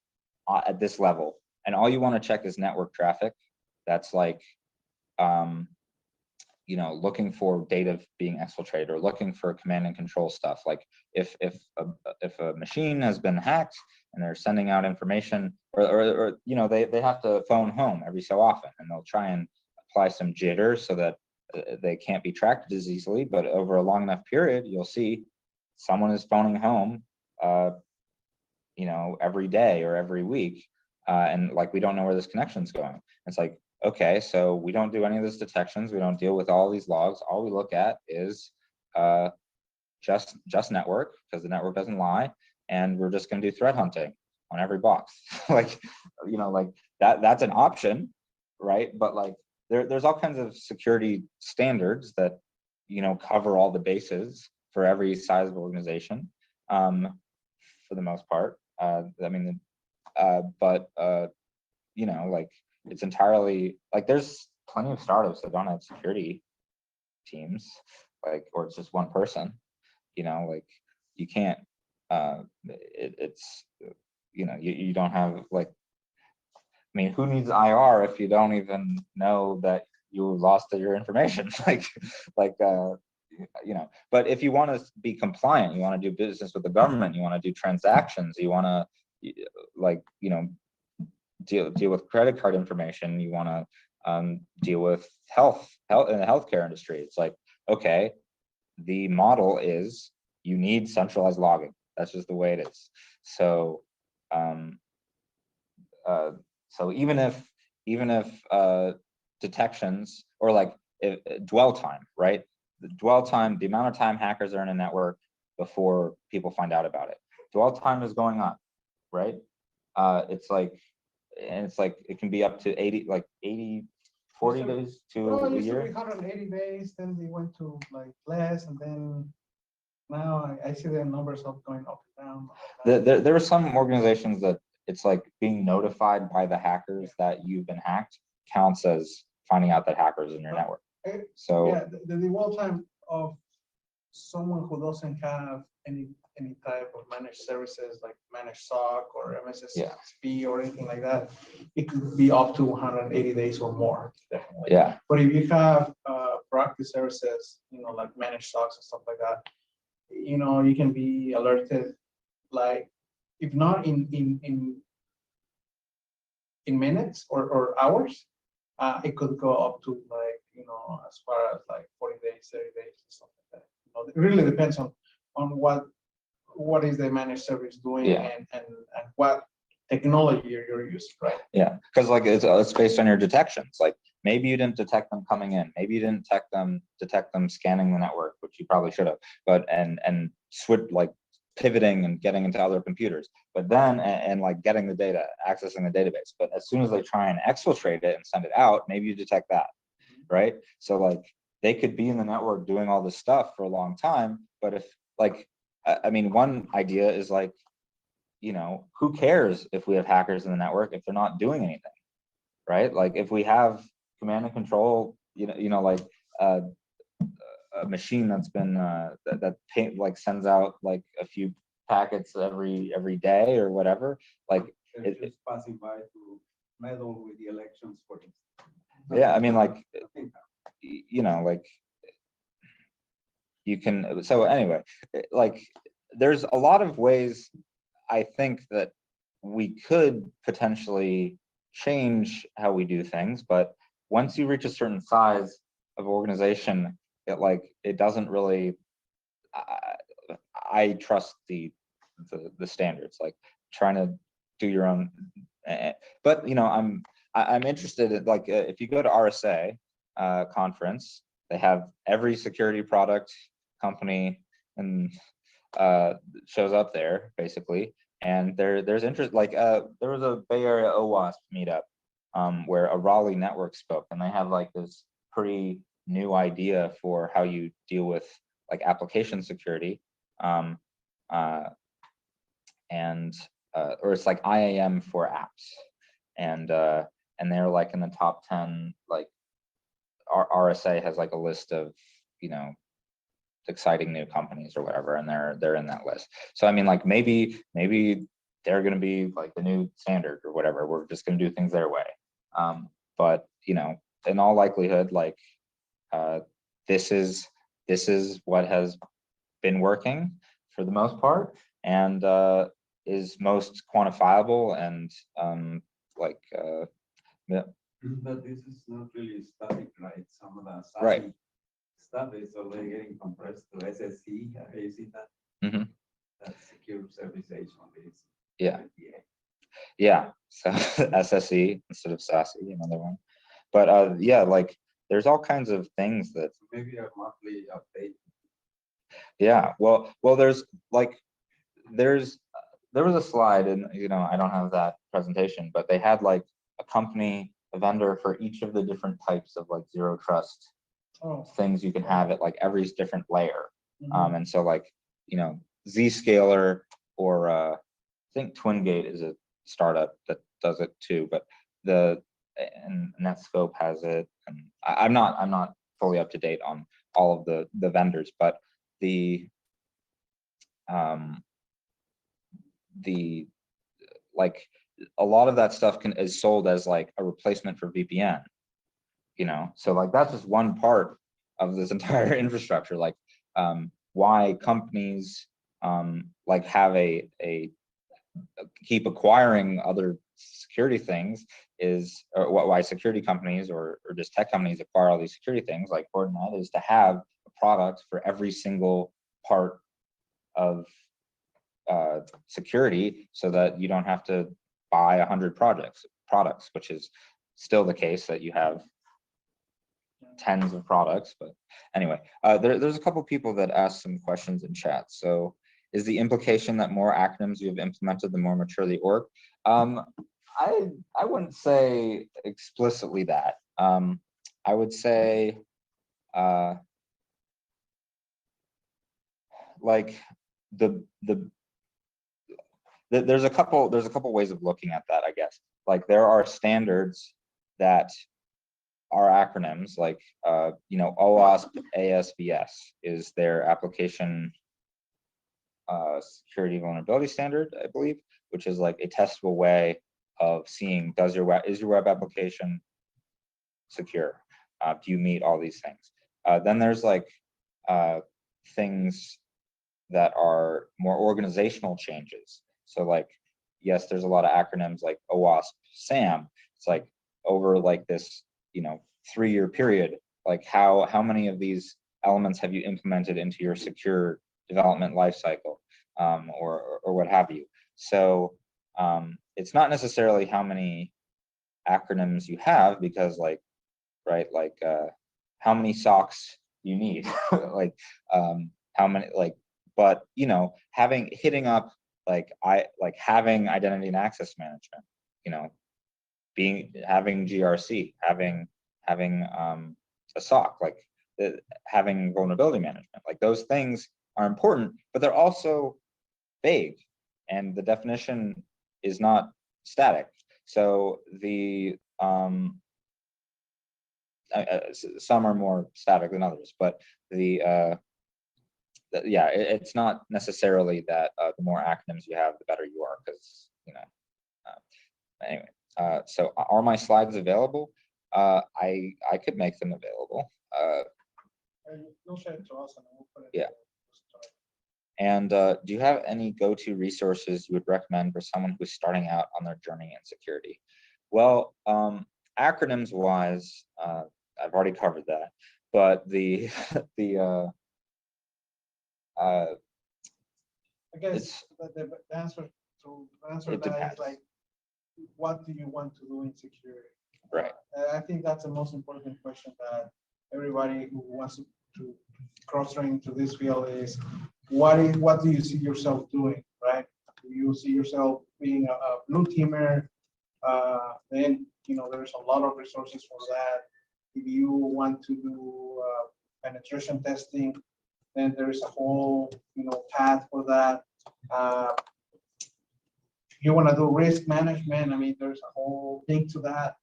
at this level, and all you want to check is network traffic. That's like, looking for data being exfiltrated, or looking for command and control stuff. Like if a machine has been hacked and they're sending out information, or they have to phone home every so often, and they'll try and apply some jitter so that they can't be tracked as easily, but over a long enough period, you'll see someone is phoning home, you know, every day or every week, and like we don't know where this connection's going. It's like, okay, so we don't do any of this detections. We don't deal with all these logs. All we look at is just network, because the network doesn't lie, and we're just going to do threat hunting on every box. Like, you know, like that's an option, right? But like there's all kinds of security standards that, you know, cover all the bases for every size of organization, for the most part. I mean, but you know, like it's entirely like there's plenty of startups that don't have security teams, like, or it's just one person, you know, like you can't, it's, you know, you don't have like, I mean, who needs IR if you don't even know that you lost your information? like, you know, but if you want to be compliant, you want to do business with the government, you want to do transactions, you want to, like, you know, deal with credit card information, you want to deal with health in the healthcare industry. It's like, okay, the model is you need centralized logging. That's just the way it is. So so even if detections, or like dwell time, right? The dwell time, the amount of time hackers are in a network before people find out about it, dwell time is going up, right? It's like, and it's like it can be up to 80, 40 days to Well, it a used to be year. 180 days, then they went to like less, and then now I see the numbers of going up and down. There are some organizations that it's like being notified by the hackers that you've been hacked counts as finding out that hackers in your network. So Yeah, the dwell time of someone who doesn't have any type of managed services like managed SOC or MSSP or anything like that, it could be up to 180 days or more, definitely. yeah, But if you have proactive services, you know, like managed SOCs and stuff like that, you know, you can be alerted, like if not in minutes or hours, it could go up to like, you know, as far as like 40 days, 30 days, or something like that. You know, it really depends on what is the managed service doing, Yeah. and what technology you're using, right? yeah, because like it's based on your detections. Like maybe you didn't detect them coming in, maybe you didn't detect them scanning the network, which you probably should have, but and switch, like pivoting and getting into other computers, but then and like getting the data, accessing the database. But as soon as they try and exfiltrate it and send it out, maybe you detect that, right? So like they could be in the network doing all this stuff for a long time, but if like, I mean, one idea is like, you know, who cares if we have hackers in the network if they're not doing anything, right? Like if we have command and control, you know, like a machine that's been like sends out like a few packets every day or whatever, like It's just passing by to meddle with the elections, for instance. yeah, I mean, like, you know, like you can, so anyway, like there's a lot of ways I think that we could potentially change how we do things, but once you reach a certain size of organization, it doesn't really, I trust the standards, like trying to do your own, but you know, I'm interested in, like, if you go to RSA conference, they have every security product company and shows up there basically, and there's interest, like there was a Bay Area OWASP meetup where a Raleigh network spoke, and they have like this pretty new idea for how you deal with like application security, and or it's like IAM for apps, and they're like in the top 10, like RSA has like a list of, you know, exciting new companies or whatever, and they're in that list. So I mean, like maybe they're going to be like the new standard or whatever. We're just going to do things their way. But you know, in all likelihood, like this is what has been working for the most part, and is most quantifiable, and But this is not really static, right? Some of the Right. SASE stuff is already getting compressed to SSC. Have you seen that? Mhm. That secure service edge only is. Yeah. IPA. Yeah, so SSE instead of SASE, another one. But yeah, like there's all kinds of things that, So maybe a monthly update. yeah, well, there's like, there was a slide, and I don't have that presentation, but they had like a company, a vendor for each of the different types of like zero trust Oh, things you can have at like every different layer. mhm. And so like, Zscaler or I think Twingate is a startup that does it too, but and Netscope has it, and I'm not fully up to date on all of the vendors, but um the like a lot of that stuff is sold as like a replacement for VPN, so like that's just one part of this entire infrastructure. Like why companies like have a keep acquiring other security things is, or why security companies or just tech companies acquire all these security things like Fortinet, is to have a product for every single part of security, so that you don't have to buy 100 products, which is still the case, that you have tens of products. But anyway, there's a couple people that asked some questions in chat. So is the implication that more acronyms you have implemented, the more mature the org? I wouldn't say explicitly that. I would say like there's a couple ways of looking at that, I guess. Like there are standards that are acronyms, like OWASP ASVS is their application security vulnerability standard, I believe, which is like a testable way of seeing, is your web application secure? Do you meet all these things? Then there's like things that are more organizational changes. So like, yes, there's a lot of acronyms like OWASP, SAM. It's like over like this, 3-year period, like how many of these elements have you implemented into your secure development lifecycle, or what have you. So it's not necessarily how many acronyms you have, because like, right, like how many SOCs you need, like how many, like, but hitting up like having identity and access management, having GRC, having a SOC, like having vulnerability management, like those things are important, but they're also vague, and the definition is not static. So some are more static than others, but yeah, it's not necessarily that the more acronyms you have, the better you are, because anyway. So are my slides available? I could make them available. You'll share it to us and we'll put it. Yeah. And do you have any go-to resources you would recommend for someone who's starting out on their journey in security? Well, acronyms wise, I've already covered that, but the I guess the answer to it that depends. is like, what do you want to do in security? Right. I think that's the most important question that everybody who wants to cross-train into this field is, what do you see yourself doing, right? Do you see yourself being a blue teamer? Then there's a lot of resources for that. If you want to do penetration testing, then there's a whole path for that. You want to do risk management, I mean, there's a whole thing to that.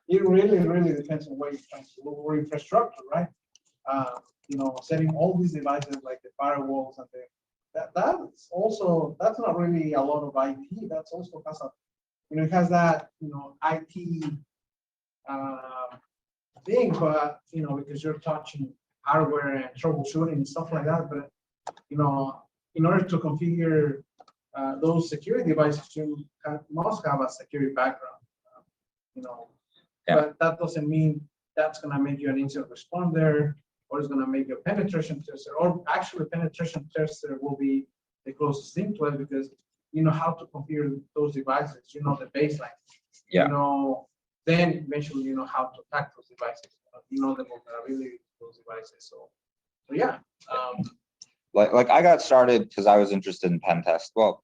It really depends on what you're trying to do, or infrastructure, right? Setting all these devices like the firewalls and that's not really a lot of IT. That's also has it has that IT thing, but because you're touching hardware and troubleshooting and stuff like that. But in order to configure those security devices, you must have a security background. Yeah. But that doesn't mean that's gonna make you an incident responder, or it's gonna make you a penetration tester, or actually penetration tester will be the closest thing to it, because you know how to configure those devices, you know the baseline. Yeah. You know, then eventually you know how to attack those devices, you know the vulnerability of those devices. So yeah. Like I got started because I was interested in pen test. Well,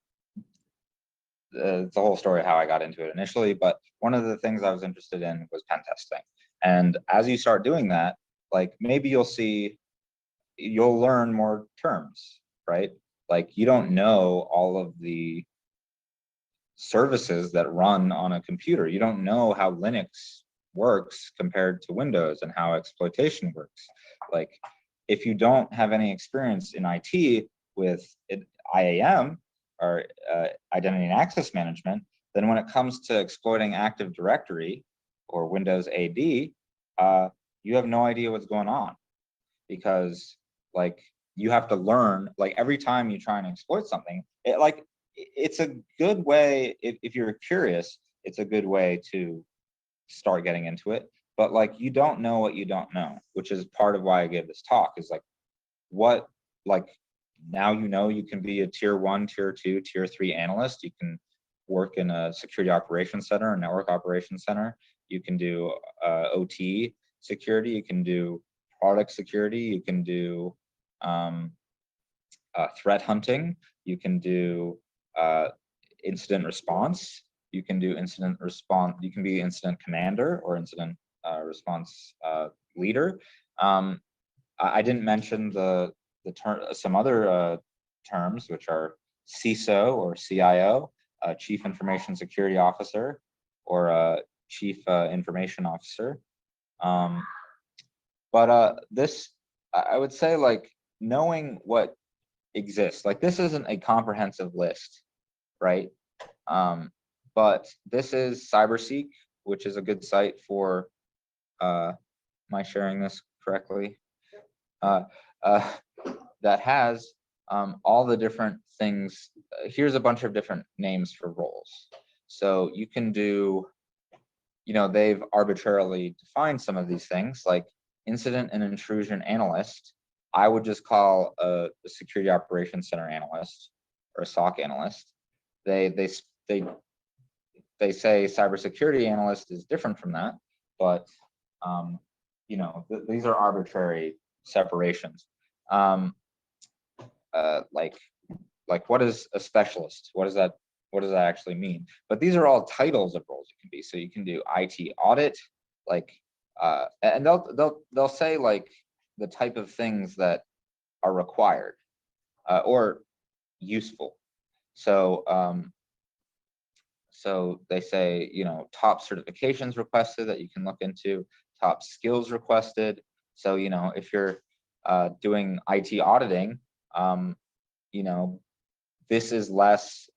it's the whole story how I got into it initially, but one of the things I was interested in was pen testing. And as you start doing that, like maybe you'll learn more terms, right? Like you don't know all of the services that run on a computer. You don't know how Linux works compared to Windows and how exploitation works. Like if you don't have any experience in IT with IAM or identity and access management, then when it comes to exploiting Active Directory or Windows AD, you have no idea what's going on, because like you have to learn, like every time you try and exploit something, it's a good way, if you're curious, it's a good way to start getting into it. But like you don't know what you don't know, which is part of why I gave this talk, is like what, like now you know you can be a tier 1, tier 2, tier 3 analyst. You can work in a security operations center, a network operations center. You can do OT security. You can do product security. You can do threat hunting. You can do incident response. You can do incident response. You can be incident commander or incident response leader. I didn't mention some other terms, which are CISO or CIO, Chief Information Security Officer, or Chief Information Officer. But this, I would say, like knowing what exists, like this isn't a comprehensive list, right? But this is CyberSeek, which is a good site for, am I sharing this correctly? That has all the different things. Here's a bunch of different names for roles. So you can do, you know, they've arbitrarily defined some of these things, like incident and intrusion analyst. I would just call a security operations center analyst or a SOC analyst. They say cybersecurity analyst is different from that, but you know, these are arbitrary separations. Like what is a specialist? What does that actually mean? But these are all titles of roles it can be. So you can do IT audit, like, and they'll say like the type of things that are required or useful. So so they say, you know, top certifications requested that you can look into, top skills requested. So, you know, if you're doing IT auditing, you know, this is less,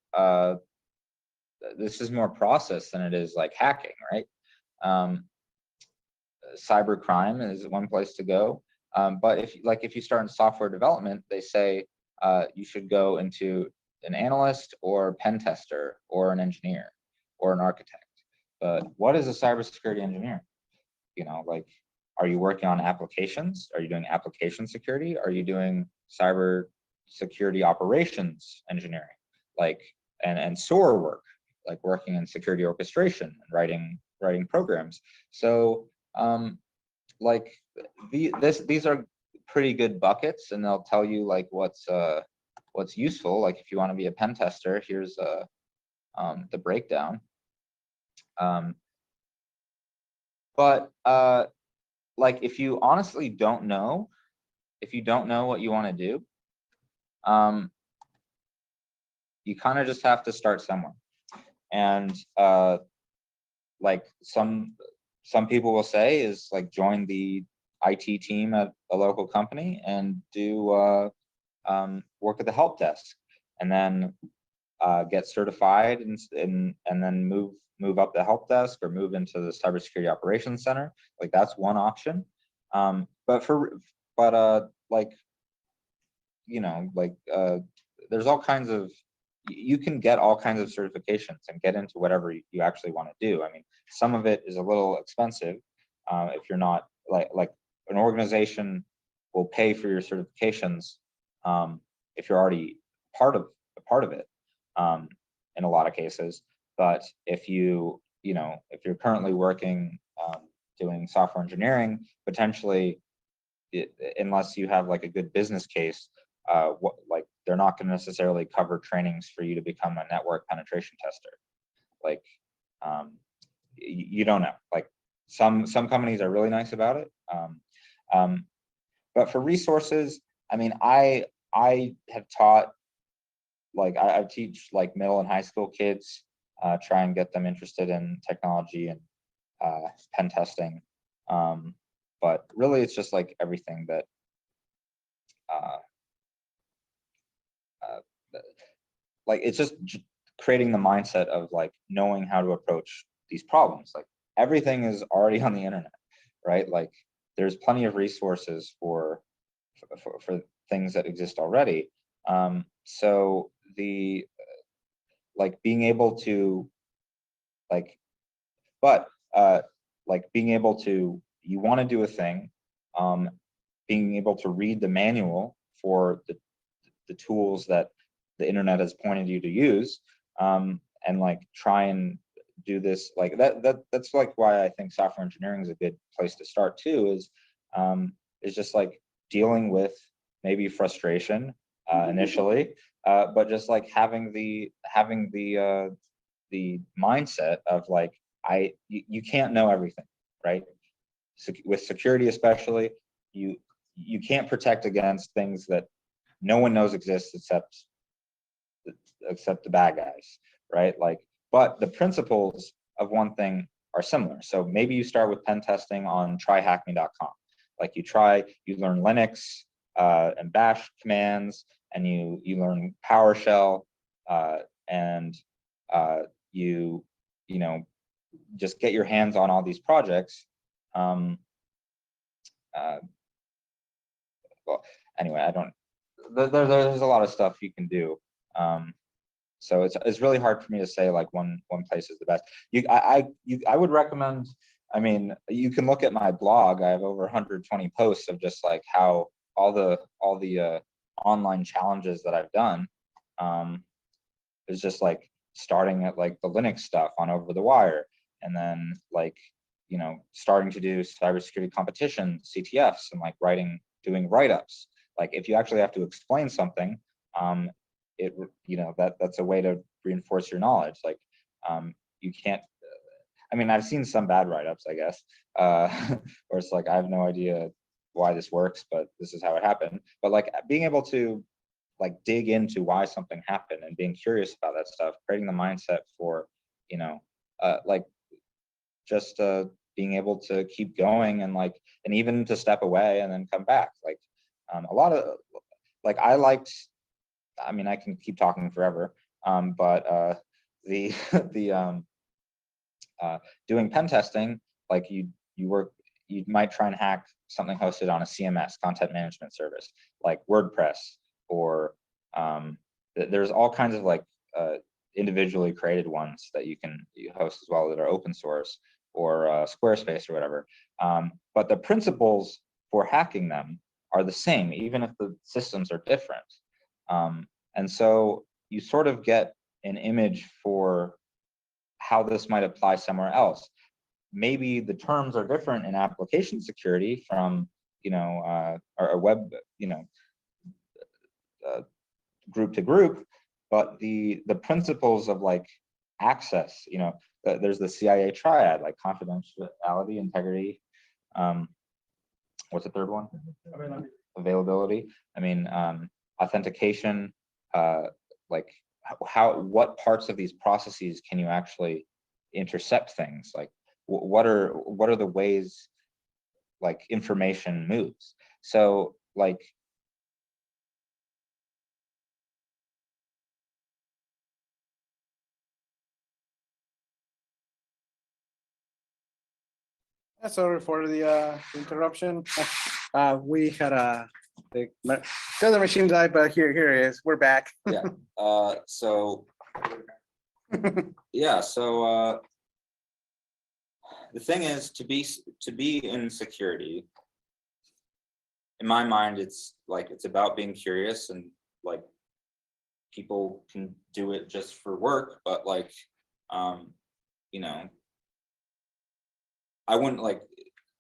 this is more process than it is like hacking, right? Cybercrime is one place to go. But if you start in software development, they say you should go into an analyst or pen tester or an engineer or an architect. But what is a cybersecurity engineer? You know, like, are you working on applications? Are you doing application security? Are you doing cyber security operations engineering, like, and SOAR work, like working in security orchestration and writing programs? So like these are pretty good buckets, and they'll tell you like what's useful. Like if you want to be a pen tester, here's the breakdown. But like if you honestly don't know, if you don't know what you want to do, you kind of just have to start somewhere. And like some people will say is like join the IT team at a local company and do work at the help desk, and then get certified and then move up the help desk or move into the cybersecurity operations center. Like that's one option. But like, you know, like there's all kinds of you can get all kinds of certifications and get into whatever you actually want to do. I mean, some of it is a little expensive if you're not like an organization will pay for your certifications if you're already part of it in a lot of cases. But if if you're currently working doing software engineering, potentially, unless you have like a good business case, like they're not going to necessarily cover trainings for you to become a network penetration tester. Like you don't know. Like some companies are really nice about it. But for resources, I mean, I have taught, like I teach like middle and high school kids, try and get them interested in technology and pen testing. But really, it's just like everything that like it's just creating the mindset of like knowing how to approach these problems. Like everything is already on the internet, right? Like there's plenty of resources for things that exist already. So the like being able to like, but like being able to, you want to do a thing, being able to read the manual for the tools that the internet has pointed you to use, and like try and do this like that's like why I think software engineering is a good place to start too, is just like dealing with maybe frustration initially, but just like having the mindset of like you can't know everything, right? So with security especially, you can't protect against things that no one knows exist except the bad guys, right? Like, but the principles of one thing are similar. So maybe you start with pen testing on tryhackme.com. Like you learn Linux and Bash commands, and you learn PowerShell, and you just get your hands on all these projects. Well, anyway, there's a lot of stuff you can do. So it's really hard for me to say like one place is the best. I would recommend. I mean, you can look at my blog. I have over 120 posts of just like how all the online challenges that I've done. Is just like starting at like the Linux stuff on Over the Wire, and then like starting to do cybersecurity competition CTFs, and like doing write-ups. Like if you actually have to explain something, that's a way to reinforce your knowledge. Like you can't, I mean, I've seen some bad write-ups, I guess, where it's like I have no idea why this works, but this is how it happened. But like being able to like dig into why something happened and being curious about that stuff, creating the mindset for like just being able to keep going, and like, and even to step away and then come back. Like a lot of like I mean, I can keep talking forever, but the doing pen testing, like you might try and hack something hosted on a CMS, content management service, like WordPress, or there's all kinds of like individually created ones that you host as well that are open source, or Squarespace or whatever. But the principles for hacking them are the same, even if the systems are different. And so you sort of get an image for how this might apply somewhere else. Maybe the terms are different in application security from a web group to group, but the principles of like access, there's the CIA triad, like confidentiality, integrity, what's the third one? Availability. I mean, authentication, like what parts of these processes can you actually intercept things? Like what are the ways like information moves? So like sorry for the interruption. We had a The other machine died, but here it is. We're back. Yeah, so, yeah, so, the thing is, to be in security, in my mind, it's like, it's about being curious, and like, people can do it just for work, but like, you know, I wouldn't like,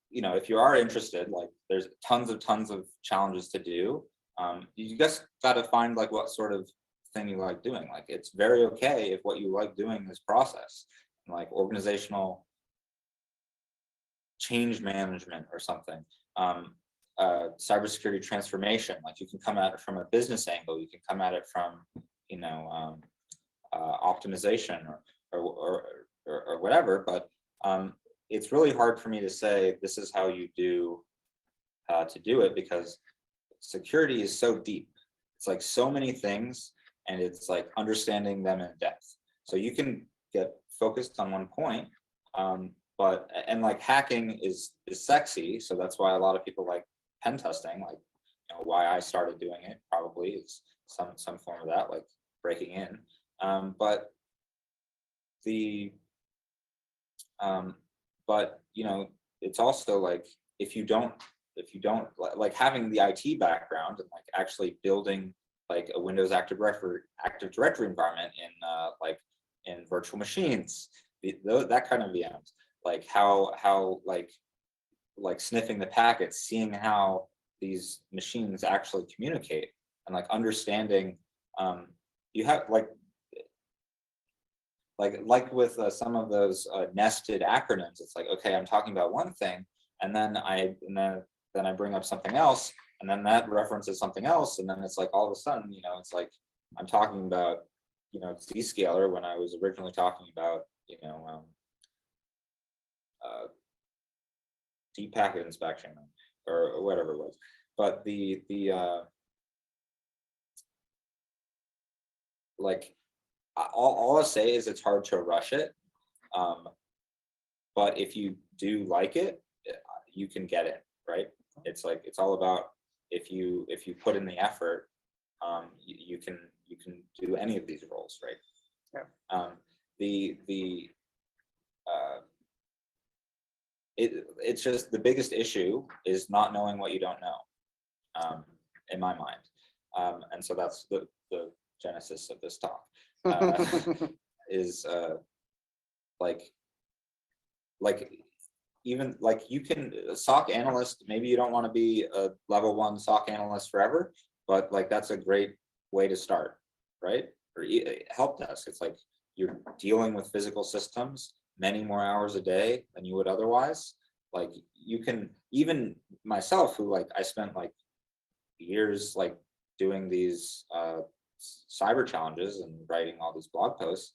you know, if you are interested, like, there's tons of challenges to do. You just gotta find like what sort of thing you like doing. Like, it's very okay if what you like doing is process, like organizational change management or something. Cybersecurity transformation, like you can come at it from a business angle, you can come at it from, you know, optimization or whatever, but it's really hard for me to say this is how you do to do it, because security is so deep. It's like so many things, and it's like understanding them in depth. So you can get focused on one point, but and like hacking is sexy, so that's why a lot of people like pen testing. Like, you know, why I started doing it probably is some form of that, like breaking in. But you know, it's also like, if you don't like having the IT background and like actually building like a Windows Active Directory environment in like in virtual machines, that kind of VMs, like how like sniffing the packets, seeing how these machines actually communicate, and like understanding, you have like with some of those nested acronyms, it's like, okay, I'm talking about one thing, and then I bring up something else, and then that references something else, and then it's like all of a sudden, you know, it's like I'm talking about, you know, Zscaler when I was originally talking about, you know, deep packet inspection or whatever it was. But like, all I say is it's hard to rush it, but if you do like it, you can get it, right? It's like, it's all about, if you put in the effort, you can do any of these roles, right? Yeah. It's just the biggest issue is not knowing what you don't know, in my mind, and so that's the genesis of this talk. Is like even like, you can SOC analyst, maybe you don't want to be a level 1 SOC analyst forever, but like that's a great way to start, right? Or help desk, it's like you're dealing with physical systems many more hours a day than you would otherwise. Like, you can, even myself, who like I spent like years like doing these cyber challenges and writing all these blog posts,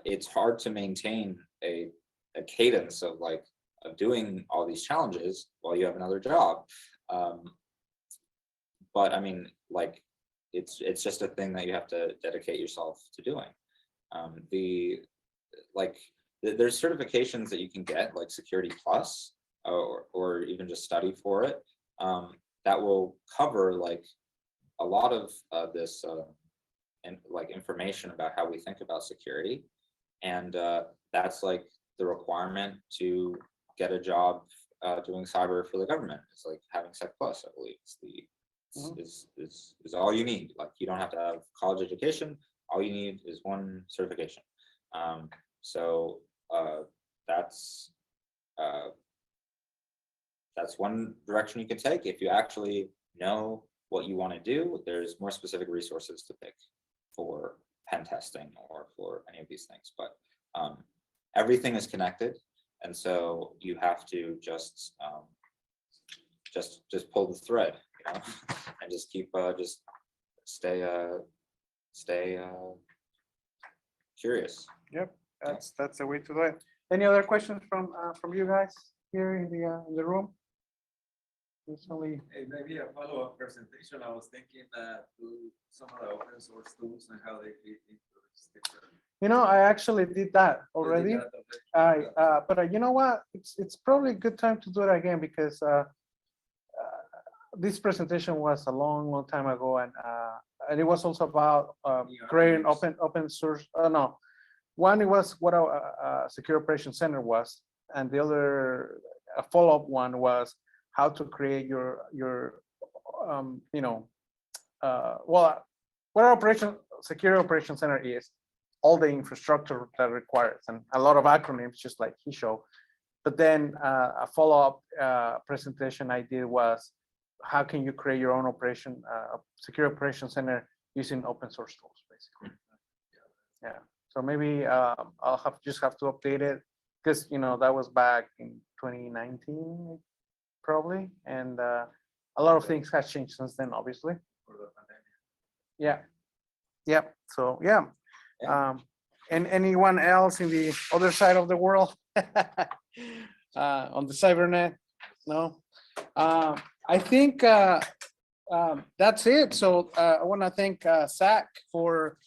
it's hard to maintain a cadence of like of doing all these challenges while you have another job. But I mean, like, it's just a thing that you have to dedicate yourself to doing. There's certifications that you can get, like Security Plus, or even just study for it, that will cover like a lot of this and like information about how we think about security, and that's like the requirement to get a job doing cyber for the government. It's like having Sec Plus, I believe. It's the is all you need. Like, you don't have to have college education. All you need is one certification. So that's one direction you can take. If you actually know what you want to do, there's more specific resources to pick for pen testing or for any of these things. But everything is connected, and so you have to just pull the thread, you know, and just keep just stay curious. Yep, that's the way to do it. Any other questions from you guys here in the room? Recently. Hey, maybe a follow-up presentation. I was thinking to some of the open source tools and how they fit into this different. You know, I actually did that already. You did that already? But you know what? It's probably a good time to do it again, because this presentation was a long time ago, and it was also about creating open source. No, one it was what a secure operation center was, and the other a follow-up one was how to create your well, what an secure operation center is, all the infrastructure that requires, and a lot of acronyms, just like he showed. But then a follow-up presentation I did was how can you create your own secure operation center using open source tools, basically. Yeah. So maybe I'll just have to update it because that was back in 2019, probably, and a lot of things have changed since then, obviously. Yeah. Yep. So yeah. And anyone else in the other side of the world on the cybernet? No. I think that's it. So I want to thank Zach for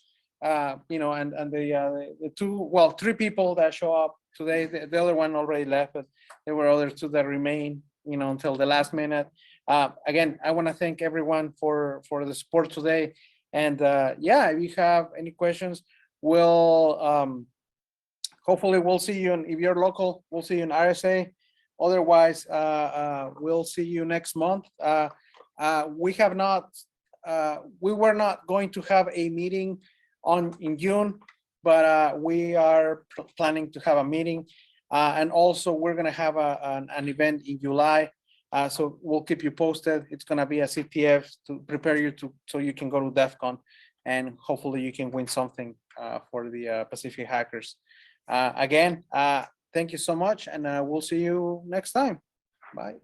and the three people that show up today. The other one already left, but there were other two that remain until the last minute. Again, I want to thank everyone for the support today. And yeah, if you have any questions, we'll hopefully we'll see you. And if you're local, we'll see you in RSA. Otherwise, we'll see you next month. We were not going to have a meeting in June, but we are planning to have a meeting. And also we're going to have an event in July. So we'll keep you posted. It's going to be a CTF to prepare you so you can go to DEF CON, and hopefully you can win something for the Pacific Hackers. Again, thank you so much, and we'll see you next time. Bye.